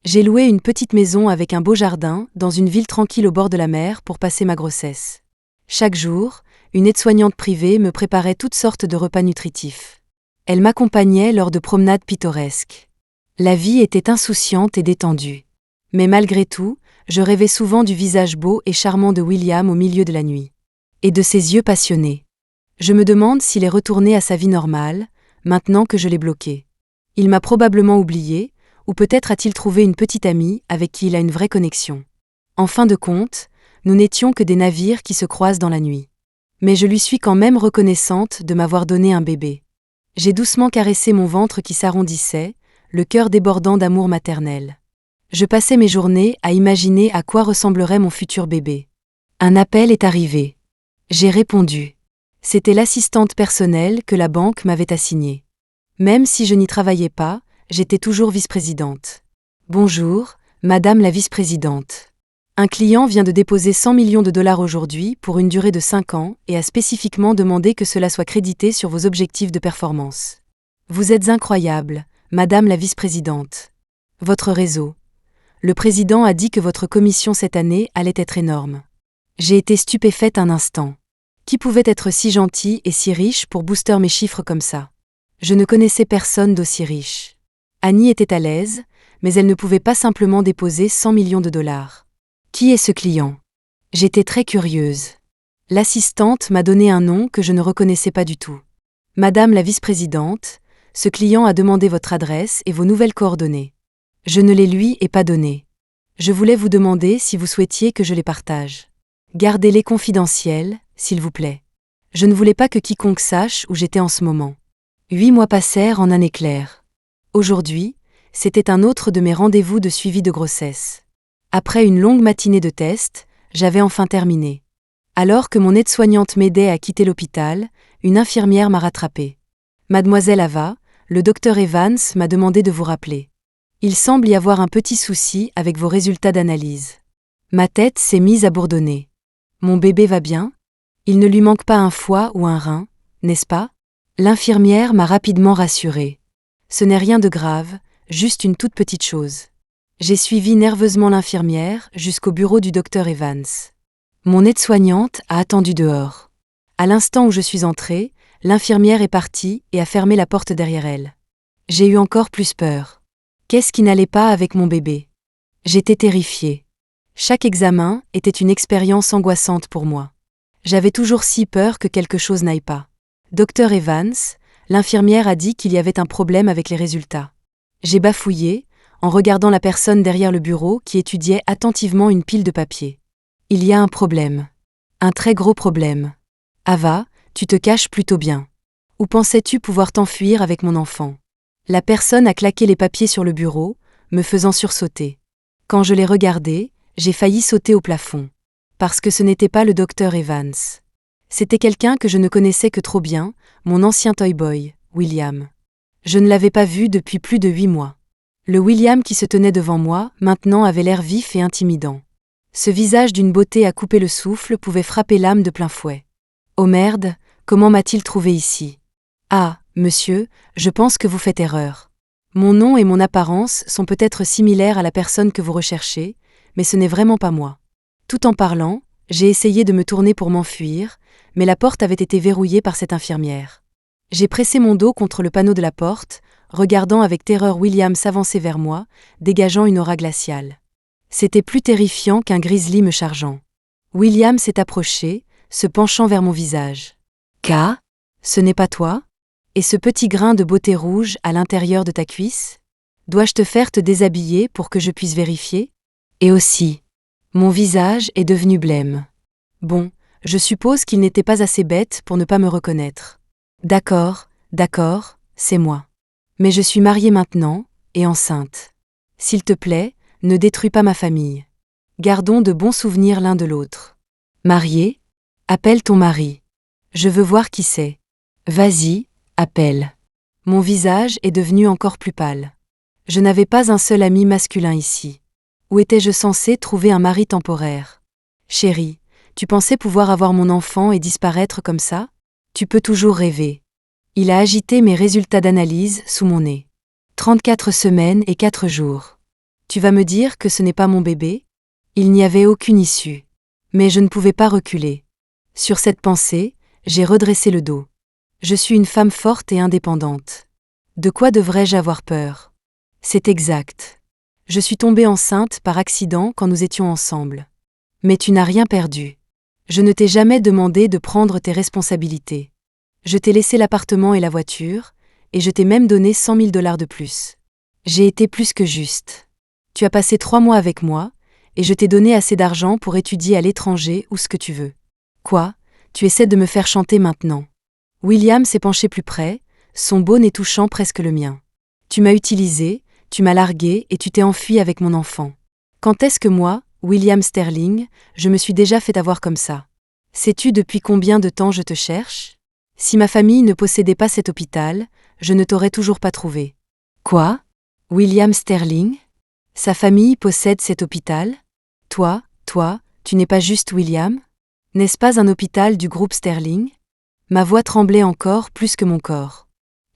J'ai loué une petite maison avec un beau jardin dans une ville tranquille au bord de la mer pour passer ma grossesse. Chaque jour, une aide-soignante privée me préparait toutes sortes de repas nutritifs. Elle m'accompagnait lors de promenades pittoresques. La vie était insouciante et détendue. Mais malgré tout, je rêvais souvent du visage beau et charmant de William au milieu de la nuit. Et de ses yeux passionnés. Je me demande s'il est retourné à sa vie normale, maintenant que je l'ai bloqué. Il m'a probablement oublié, ou peut-être a-t-il trouvé une petite amie avec qui il a une vraie connexion. En fin de compte, nous n'étions que des navires qui se croisent dans la nuit. Mais je lui suis quand même reconnaissante de m'avoir donné un bébé. J'ai doucement caressé mon ventre qui s'arrondissait, le cœur débordant d'amour maternel. Je passais mes journées à imaginer à quoi ressemblerait mon futur bébé. Un appel est arrivé. J'ai répondu. C'était l'assistante personnelle que la banque m'avait assignée. Même si je n'y travaillais pas, j'étais toujours vice-présidente. Bonjour, Madame la vice-présidente. Un client vient de déposer 100 millions de $ aujourd'hui pour une durée de 5 ans et a spécifiquement demandé que cela soit crédité sur vos objectifs de performance. Vous êtes incroyable, Madame la vice-présidente. Votre réseau. Le président a dit que votre commission cette année allait être énorme. J'ai été stupéfaite un instant. Qui pouvait être si gentil et si riche pour booster mes chiffres comme ça? Je ne connaissais personne d'aussi riche. Annie était à l'aise, mais elle ne pouvait pas simplement déposer 100 millions de dollars. Qui est ce client? J'étais très curieuse. L'assistante m'a donné un nom que je ne reconnaissais pas du tout. Madame la vice-présidente, ce client a demandé votre adresse et vos nouvelles coordonnées. Je ne les lui ai pas données. Je voulais vous demander si vous souhaitiez que je les partage. Gardez-les confidentiels, s'il vous plaît. Je ne voulais pas que quiconque sache où j'étais en ce moment. 8 mois passèrent en un éclair. Aujourd'hui, c'était un autre de mes rendez-vous de suivi de grossesse. Après une longue matinée de tests, j'avais enfin terminé. Alors que mon aide-soignante m'aidait à quitter l'hôpital, une infirmière m'a rattrapée. Mademoiselle Ava, le docteur Evans m'a demandé de vous rappeler. Il semble y avoir un petit souci avec vos résultats d'analyse. Ma tête s'est mise à bourdonner. Mon bébé va bien? Il ne lui manque pas un foie ou un rein, n'est-ce pas? L'infirmière m'a rapidement rassurée. Ce n'est rien de grave, juste une toute petite chose. J'ai suivi nerveusement l'infirmière jusqu'au bureau du docteur Evans. Mon aide-soignante a attendu dehors. À l'instant où je suis entrée, l'infirmière est partie et a fermé la porte derrière elle. J'ai eu encore plus peur. Qu'est-ce qui n'allait pas avec mon bébé? J'étais terrifiée. Chaque examen était une expérience angoissante pour moi. J'avais toujours si peur que quelque chose n'aille pas. Docteur Evans, l'infirmière a dit qu'il y avait un problème avec les résultats. J'ai bafouillé, en regardant la personne derrière le bureau qui étudiait attentivement une pile de papier. Il y a un problème. Un très gros problème. Ava, tu te caches plutôt bien. Où pensais-tu pouvoir t'enfuir avec mon enfant? La personne a claqué les papiers sur le bureau, me faisant sursauter. Quand je l'ai regardé, j'ai failli sauter au plafond. Parce que ce n'était pas le docteur Evans. C'était quelqu'un que je ne connaissais que trop bien, mon ancien toy boy, William. Je ne l'avais pas vu depuis plus de 8 mois. Le William qui se tenait devant moi, maintenant avait l'air vif et intimidant. Ce visage d'une beauté à couper le souffle pouvait frapper l'âme de plein fouet. Oh merde, comment m'a-t-il trouvé ici? Ah, monsieur, je pense que vous faites erreur. Mon nom et mon apparence sont peut-être similaires à la personne que vous recherchez, mais ce n'est vraiment pas moi. Tout en parlant, j'ai essayé de me tourner pour m'enfuir, mais la porte avait été verrouillée par cette infirmière. J'ai pressé mon dos contre le panneau de la porte, regardant avec terreur William s'avancer vers moi, dégageant une aura glaciale. C'était plus terrifiant qu'un grizzly me chargeant. William s'est approché, se penchant vers mon visage. « K, ce n'est pas toi? Et ce petit grain de beauté rouge à l'intérieur de ta cuisse? Dois-je te faire te déshabiller pour que je puisse vérifier? Et aussi, mon visage est devenu blême. Bon, je suppose qu'il n'était pas assez bête pour ne pas me reconnaître. D'accord, c'est moi. Mais je suis mariée maintenant, et enceinte. S'il te plaît, ne détruis pas ma famille. Gardons de bons souvenirs l'un de l'autre. Mariée? Appelle ton mari. Je veux voir qui c'est. Vas-y, appelle. Mon visage est devenu encore plus pâle. Je n'avais pas un seul ami masculin ici. Où étais-je censée trouver un mari temporaire? Chérie, tu pensais pouvoir avoir mon enfant et disparaître comme ça? Tu peux toujours rêver. Il a agité mes résultats d'analyse sous mon nez. 34 semaines et 4 jours. Tu vas me dire que ce n'est pas mon bébé? Il n'y avait aucune issue. Mais je ne pouvais pas reculer. Sur cette pensée, j'ai redressé le dos. Je suis une femme forte et indépendante. De quoi devrais-je avoir peur? C'est exact. Je suis tombée enceinte par accident quand nous étions ensemble. Mais tu n'as rien perdu. Je ne t'ai jamais demandé de prendre tes responsabilités. Je t'ai laissé l'appartement et la voiture, et je t'ai même donné 100 000 $ de plus. J'ai été plus que juste. Tu as passé 3 mois avec moi, et je t'ai donné assez d'argent pour étudier à l'étranger ou ce que tu veux. Quoi? Tu essaies de me faire chanter maintenant. William s'est penché plus près, son beau nez touchant presque le mien. Tu m'as utilisé, tu m'as largué et tu t'es enfui avec mon enfant. Quand est-ce que moi, William Sterling, je me suis déjà fait avoir comme ça? Sais-tu depuis combien de temps je te cherche? Si ma famille ne possédait pas cet hôpital, je ne t'aurais toujours pas trouvé. Quoi? William Sterling? Sa famille possède cet hôpital? Toi, tu n'es pas juste William? N'est-ce pas un hôpital du groupe Sterling? Ma voix tremblait encore plus que mon corps.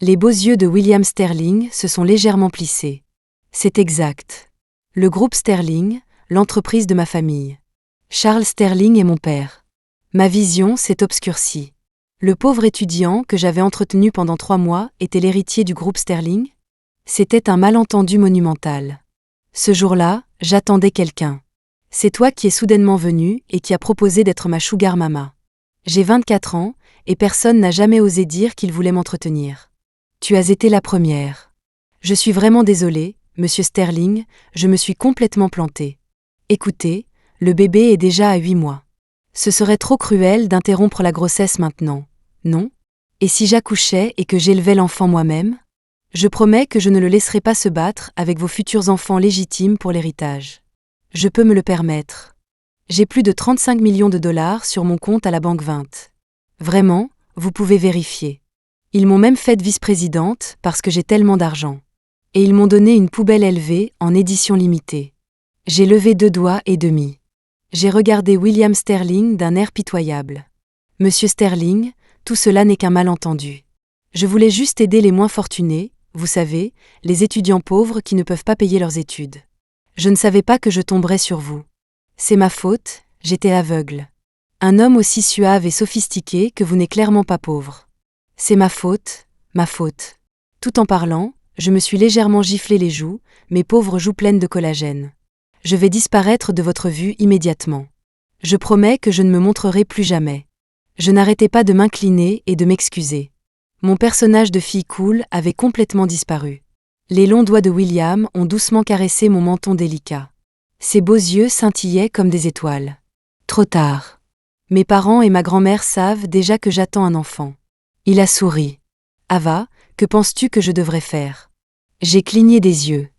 Les beaux yeux de William Sterling se sont légèrement plissés. C'est exact. Le groupe Sterling, l'entreprise de ma famille. Charles Sterling est mon père. Ma vision s'est obscurcie. Le pauvre étudiant que j'avais entretenu pendant 3 mois était l'héritier du groupe Sterling? C'était un malentendu monumental. Ce jour-là, j'attendais quelqu'un. C'est toi qui es soudainement venu et qui as proposé d'être ma sugar mama. J'ai 24 ans, et personne n'a jamais osé dire qu'il voulait m'entretenir. Tu as été la première. Je suis vraiment désolée, monsieur Sterling, je me suis complètement plantée. Écoutez, le bébé est déjà à 8 mois. Ce serait trop cruel d'interrompre la grossesse maintenant, non? Et si j'accouchais et que j'élevais l'enfant moi-même? Je promets que je ne le laisserai pas se battre avec vos futurs enfants légitimes pour l'héritage. Je peux me le permettre. J'ai plus de 35 millions de dollars sur mon compte à la banque 20. Vraiment, vous pouvez vérifier. Ils m'ont même faite vice-présidente parce que j'ai tellement d'argent. Et ils m'ont donné une poubelle élevée en édition limitée. J'ai levé 2 doigts et demi. J'ai regardé William Sterling d'un air pitoyable. Monsieur Sterling, tout cela n'est qu'un malentendu. Je voulais juste aider les moins fortunés, vous savez, les étudiants pauvres qui ne peuvent pas payer leurs études. Je ne savais pas que je tomberais sur vous. C'est ma faute, j'étais aveugle. Un homme aussi suave et sophistiqué que vous n'est clairement pas pauvre. C'est ma faute, ma faute. Tout en parlant, je me suis légèrement giflé les joues, mes pauvres joues pleines de collagène. Je vais disparaître de votre vue immédiatement. Je promets que je ne me montrerai plus jamais. Je n'arrêtais pas de m'incliner et de m'excuser. Mon personnage de fille cool avait complètement disparu. Les longs doigts de William ont doucement caressé mon menton délicat. Ses beaux yeux scintillaient comme des étoiles. Trop tard. Mes parents et ma grand-mère savent déjà que j'attends un enfant. Il a souri. Ava, que penses-tu que je devrais faire? J'ai cligné des yeux.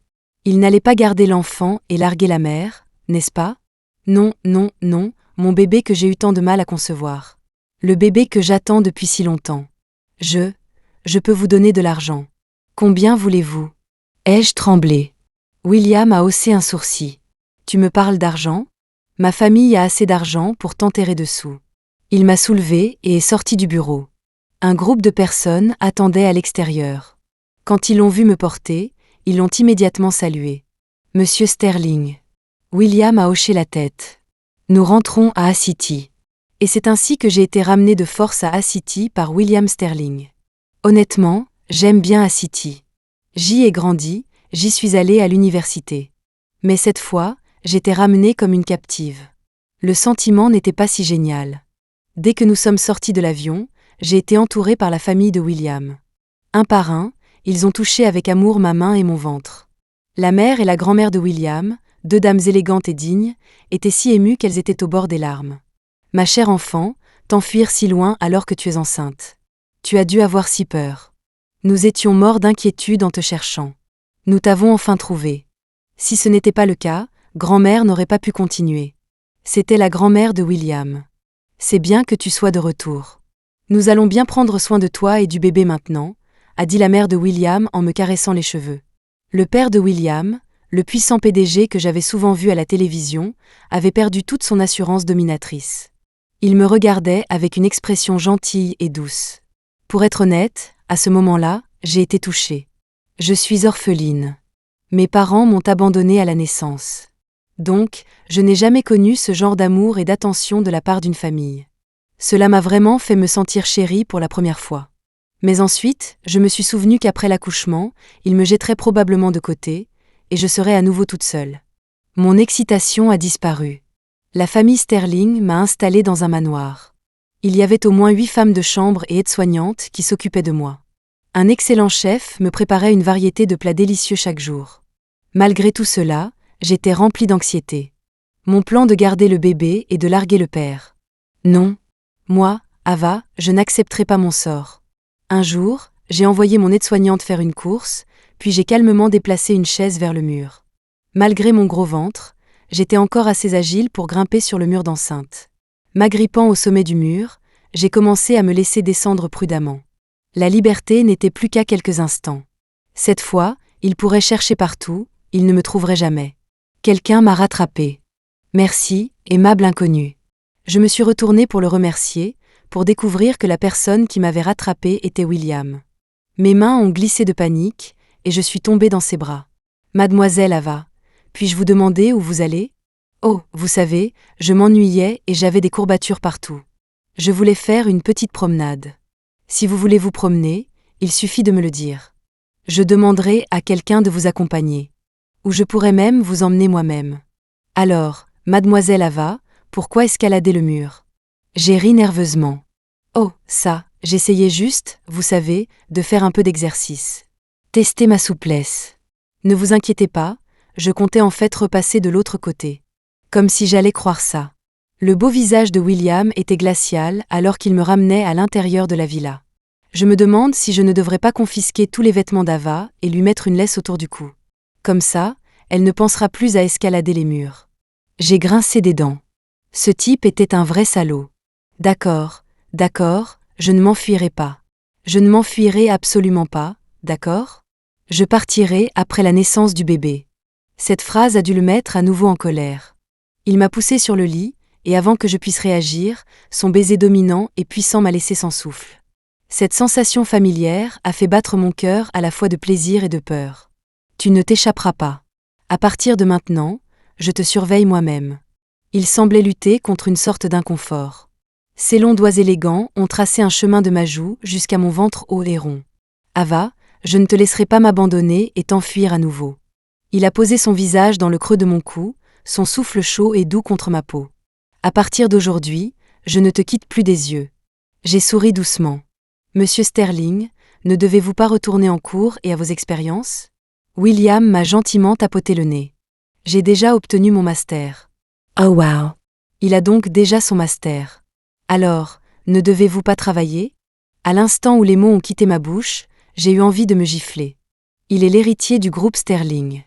Il n'allait pas garder l'enfant et larguer la mère, n'est-ce pas? Non, non, non, mon bébé que j'ai eu tant de mal à concevoir. Le bébé que j'attends depuis si longtemps. Je peux vous donner de l'argent. Combien voulez-vous? Ai-je tremblé? William a haussé un sourcil. Tu me parles d'argent? Ma famille a assez d'argent pour t'enterrer dessous. Il m'a soulevé et est sorti du bureau. Un groupe de personnes attendait à l'extérieur. Quand ils l'ont vu me porter, ils l'ont immédiatement salué. Monsieur Sterling. William a hoché la tête. Nous rentrons à A-City. Et c'est ainsi que j'ai été ramené de force à A-City par William Sterling. Honnêtement, j'aime bien A-City. J'y ai grandi, j'y suis allée à l'université. Mais cette fois, j'étais ramenée comme une captive. Le sentiment n'était pas si génial. Dès que nous sommes sortis de l'avion, j'ai été entourée par la famille de William. Un par un, ils ont touché avec amour ma main et mon ventre. La mère et la grand-mère de William, 2 dames élégantes et dignes, étaient si émues qu'elles étaient au bord des larmes. Ma chère enfant, t'enfuir si loin alors que tu es enceinte. Tu as dû avoir si peur. Nous étions morts d'inquiétude en te cherchant. Nous t'avons enfin trouvé. Si ce n'était pas le cas, grand-mère n'aurait pas pu continuer. C'était la grand-mère de William. C'est bien que tu sois de retour. Nous allons bien prendre soin de toi et du bébé maintenant, a dit la mère de William en me caressant les cheveux. Le père de William, le puissant PDG que j'avais souvent vu à la télévision, avait perdu toute son assurance dominatrice. Il me regardait avec une expression gentille et douce. Pour être honnête, à ce moment-là, j'ai été touchée. Je suis orpheline. Mes parents m'ont abandonnée à la naissance. Donc, je n'ai jamais connu ce genre d'amour et d'attention de la part d'une famille. Cela m'a vraiment fait me sentir chérie pour la première fois. Mais ensuite, je me suis souvenu qu'après l'accouchement, il me jetterait probablement de côté, et je serais à nouveau toute seule. Mon excitation a disparu. La famille Sterling m'a installée dans un manoir. Il y avait au moins 8 femmes de chambre et aides-soignantes qui s'occupaient de moi. Un excellent chef me préparait une variété de plats délicieux chaque jour. Malgré tout cela, j'étais remplie d'anxiété. Mon plan de garder le bébé et de larguer le père. Non. Moi, Ava, je n'accepterai pas mon sort. Un jour, j'ai envoyé mon aide-soignante faire une course, puis j'ai calmement déplacé une chaise vers le mur. Malgré mon gros ventre, j'étais encore assez agile pour grimper sur le mur d'enceinte. M'agrippant au sommet du mur, j'ai commencé à me laisser descendre prudemment. La liberté n'était plus qu'à quelques instants. Cette fois, il pourrait chercher partout, il ne me trouverait jamais. Quelqu'un m'a rattrapé. Merci, aimable inconnu. Je me suis retournée pour le remercier, pour découvrir que la personne qui m'avait rattrapé était William. Mes mains ont glissé de panique, et je suis tombée dans ses bras. Mademoiselle Ava, puis-je vous demander où vous allez? Oh, vous savez, je m'ennuyais et j'avais des courbatures partout. Je voulais faire une petite promenade. Si vous voulez vous promener, il suffit de me le dire. Je demanderai à quelqu'un de vous accompagner. Ou je pourrais même vous emmener moi-même. Alors, mademoiselle Ava, pourquoi escalader le mur? J'ai ri nerveusement. Oh, ça, j'essayais juste, vous savez, de faire un peu d'exercice. Tester ma souplesse. Ne vous inquiétez pas, je comptais en fait repasser de l'autre côté. Comme si j'allais croire ça. Le beau visage de William était glacial alors qu'il me ramenait à l'intérieur de la villa. Je me demande si je ne devrais pas confisquer tous les vêtements d'Ava et lui mettre une laisse autour du cou. Comme ça, elle ne pensera plus à escalader les murs. J'ai grincé des dents. Ce type était un vrai salaud. D'accord, je ne m'enfuirai pas. Je ne m'enfuirai absolument pas, d'accord? Je partirai après la naissance du bébé. Cette phrase a dû le mettre à nouveau en colère. Il m'a poussé sur le lit, et avant que je puisse réagir, son baiser dominant et puissant m'a laissé sans souffle. Cette sensation familière a fait battre mon cœur à la fois de plaisir et de peur. Tu ne t'échapperas pas. À partir de maintenant, je te surveille moi-même. Il semblait lutter contre une sorte d'inconfort. Ses longs doigts élégants ont tracé un chemin de ma joue jusqu'à mon ventre haut et rond. Ava, je ne te laisserai pas m'abandonner et t'enfuir à nouveau. Il a posé son visage dans le creux de mon cou, son souffle chaud et doux contre ma peau. À partir d'aujourd'hui, je ne te quitte plus des yeux. J'ai souri doucement. Monsieur Sterling, ne devez-vous pas retourner en cours et à vos expériences? William m'a gentiment tapoté le nez. J'ai déjà obtenu mon master. Oh wow! Il a donc déjà son master. Alors, ne devez-vous pas travailler? À l'instant où les mots ont quitté ma bouche, j'ai eu envie de me gifler. Il est l'héritier du groupe Sterling.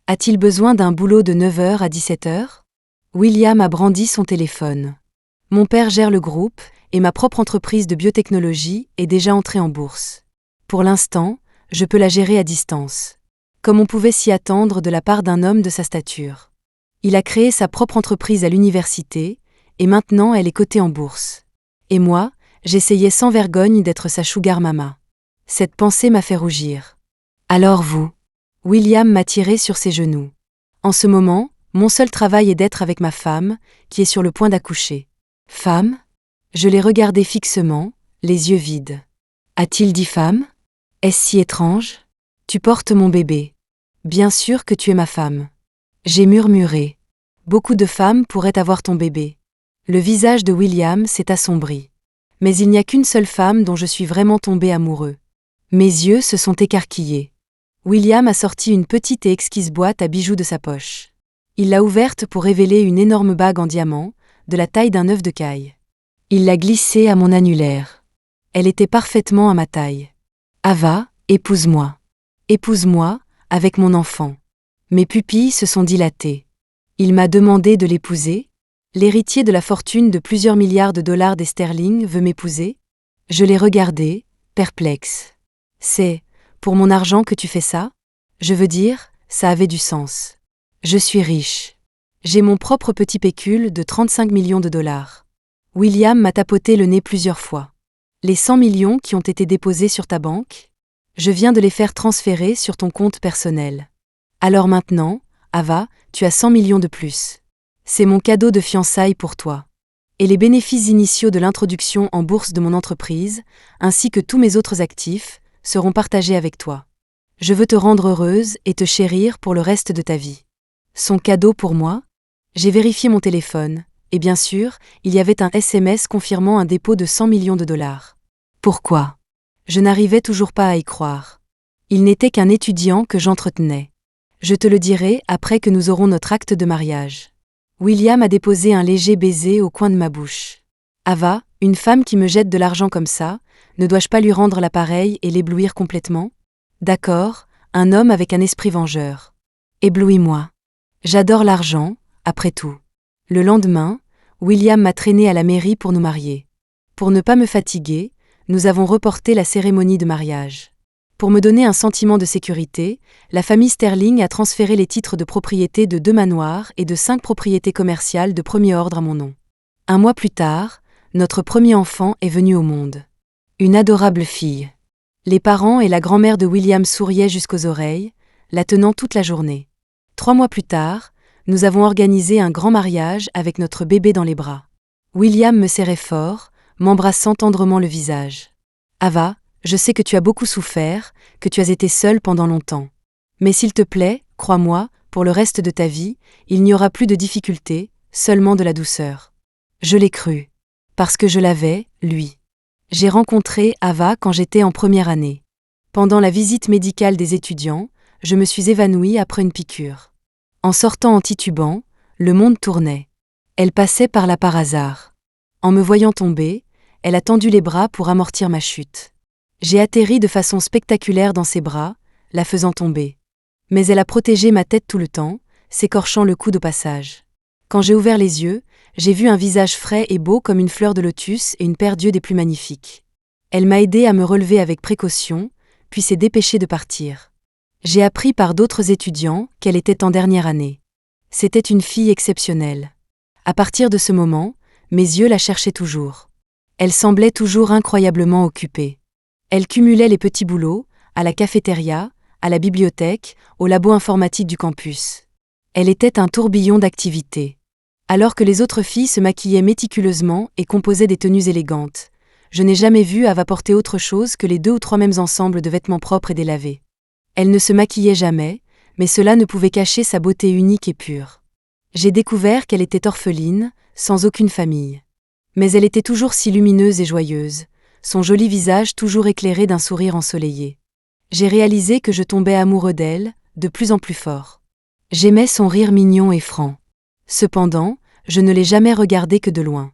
A-t-il besoin d'un boulot de 9h à 17h? William a brandi son téléphone. Mon père gère le groupe, et ma propre entreprise de biotechnologie est déjà entrée en bourse. Pour l'instant, je peux la gérer à distance. Comme on pouvait s'y attendre de la part d'un homme de sa stature. Il a créé sa propre entreprise à l'université, et maintenant elle est cotée en bourse. Et moi, j'essayais sans vergogne d'être sa sugar mama. Cette pensée m'a fait rougir. Alors vous? William m'a tiré sur ses genoux. En ce moment, mon seul travail est d'être avec ma femme, qui est sur le point d'accoucher. Femme? Je l'ai regardé fixement, les yeux vides. A-t-il dit femme? Est-ce si étrange? Tu portes mon bébé. Bien sûr que tu es ma femme. J'ai murmuré. Beaucoup de femmes pourraient avoir ton bébé. Le visage de William s'est assombri. Mais il n'y a qu'une seule femme dont je suis vraiment tombé amoureux. Mes yeux se sont écarquillés. William a sorti une petite et exquise boîte à bijoux de sa poche. Il l'a ouverte pour révéler une énorme bague en diamant, de la taille d'un œuf de caille. Il l'a glissée à mon annulaire. Elle était parfaitement à ma taille. Ava, épouse-moi. Épouse-moi, avec mon enfant. Mes pupilles se sont dilatées. Il m'a demandé de l'épouser? L'héritier de la fortune de plusieurs milliards de dollars des sterling veut m'épouser? Je l'ai regardé, perplexe. C'est pour mon argent que tu fais ça? Je veux dire, ça avait du sens. Je suis riche. J'ai mon propre petit pécule de 35 millions de dollars. William m'a tapoté le nez plusieurs fois. Les 100 millions qui ont été déposés sur ta banque? Je viens de les faire transférer sur ton compte personnel. Alors maintenant, Ava, tu as 100 millions de plus. C'est mon cadeau de fiançailles pour toi. Et les bénéfices initiaux de l'introduction en bourse de mon entreprise, ainsi que tous mes autres actifs, seront partagés avec toi. Je veux te rendre heureuse et te chérir pour le reste de ta vie. Son cadeau pour moi? J'ai vérifié mon téléphone, et bien sûr, il y avait un SMS confirmant un dépôt de 100 millions de dollars. Pourquoi? Je n'arrivais toujours pas à y croire. Il n'était qu'un étudiant que j'entretenais. Je te le dirai après que nous aurons notre acte de mariage. William a déposé un léger baiser au coin de ma bouche. Ava, une femme qui me jette de l'argent comme ça, ne dois-je pas lui rendre l'appareil et l'éblouir complètement? D'accord, un homme avec un esprit vengeur. Éblouis-moi. J'adore l'argent, après tout. Le lendemain, William m'a traîné à la mairie pour nous marier. Pour ne pas me fatiguer, nous avons reporté la cérémonie de mariage. Pour me donner un sentiment de sécurité, la famille Sterling a transféré les titres de propriété de 2 manoirs et de 5 propriétés commerciales de premier ordre à mon nom. Un mois plus tard, notre premier enfant est venu au monde. Une adorable fille. Les parents et la grand-mère de William souriaient jusqu'aux oreilles, la tenant toute la journée. 3 mois plus tard, nous avons organisé un grand mariage avec notre bébé dans les bras. William me serrait fort, m'embrassant tendrement le visage. Ava, je sais que tu as beaucoup souffert, que tu as été seule pendant longtemps. Mais s'il te plaît, crois-moi, pour le reste de ta vie, il n'y aura plus de difficultés, seulement de la douceur. Je l'ai cru. Parce que je l'avais, lui. J'ai rencontré Ava quand j'étais en première année. Pendant la visite médicale des étudiants, je me suis évanouie après une piqûre. En sortant en titubant, le monde tournait. Elle passait par là par hasard. En me voyant tomber, elle a tendu les bras pour amortir ma chute. J'ai atterri de façon spectaculaire dans ses bras, la faisant tomber. Mais elle a protégé ma tête tout le temps, s'écorchant le coude au passage. Quand j'ai ouvert les yeux, j'ai vu un visage frais et beau comme une fleur de lotus et une paire d'yeux des plus magnifiques. Elle m'a aidé à me relever avec précaution, puis s'est dépêchée de partir. J'ai appris par d'autres étudiants qu'elle était en dernière année. C'était une fille exceptionnelle. À partir de ce moment, mes yeux la cherchaient toujours. Elle semblait toujours incroyablement occupée. Elle cumulait les petits boulots, à la cafétéria, à la bibliothèque, au labo informatique du campus. Elle était un tourbillon d'activités. Alors que les autres filles se maquillaient méticuleusement et composaient des tenues élégantes, je n'ai jamais vu Ava porter autre chose que les 2 ou 3 mêmes ensembles de vêtements propres et délavés. Elle ne se maquillait jamais, mais cela ne pouvait cacher sa beauté unique et pure. J'ai découvert qu'elle était orpheline, sans aucune famille. Mais elle était toujours si lumineuse et joyeuse, son joli visage toujours éclairé d'un sourire ensoleillé. J'ai réalisé que je tombais amoureux d'elle, de plus en plus fort. J'aimais son rire mignon et franc. Cependant, je ne l'ai jamais regardée que de loin.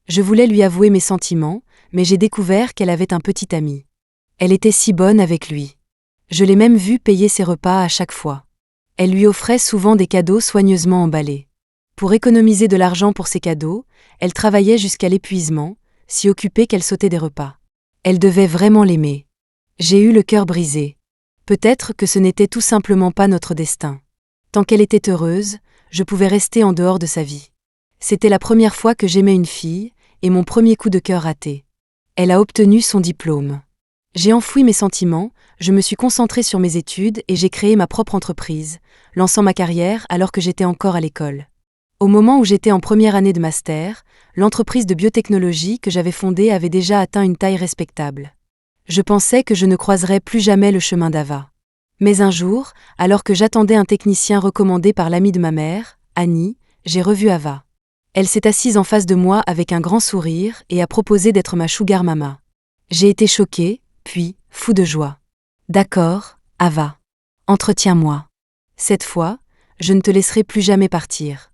Je voulais lui avouer mes sentiments, mais j'ai découvert qu'elle avait un petit ami. Elle était si bonne avec lui. Je l'ai même vue payer ses repas à chaque fois. Elle lui offrait souvent des cadeaux soigneusement emballés. Pour économiser de l'argent pour ses cadeaux, elle travaillait jusqu'à l'épuisement, si occupée qu'elle sautait des repas. Elle devait vraiment l'aimer. J'ai eu le cœur brisé. Peut-être que ce n'était tout simplement pas notre destin. Tant qu'elle était heureuse, je pouvais rester en dehors de sa vie. C'était la première fois que j'aimais une fille, et mon premier coup de cœur raté. Elle a obtenu son diplôme. J'ai enfoui mes sentiments, je me suis concentrée sur mes études et j'ai créé ma propre entreprise, lançant ma carrière alors que j'étais encore à l'école. Au moment où j'étais en première année de master, l'entreprise de biotechnologie que j'avais fondée avait déjà atteint une taille respectable. Je pensais que je ne croiserais plus jamais le chemin d'Ava. Mais un jour, alors que j'attendais un technicien recommandé par l'amie de ma mère, Annie, j'ai revu Ava. Elle s'est assise en face de moi avec un grand sourire et a proposé d'être ma sugar mama. J'ai été choquée, puis, fou de joie. D'accord, Ava. Entretiens-moi. Cette fois, je ne te laisserai plus jamais partir.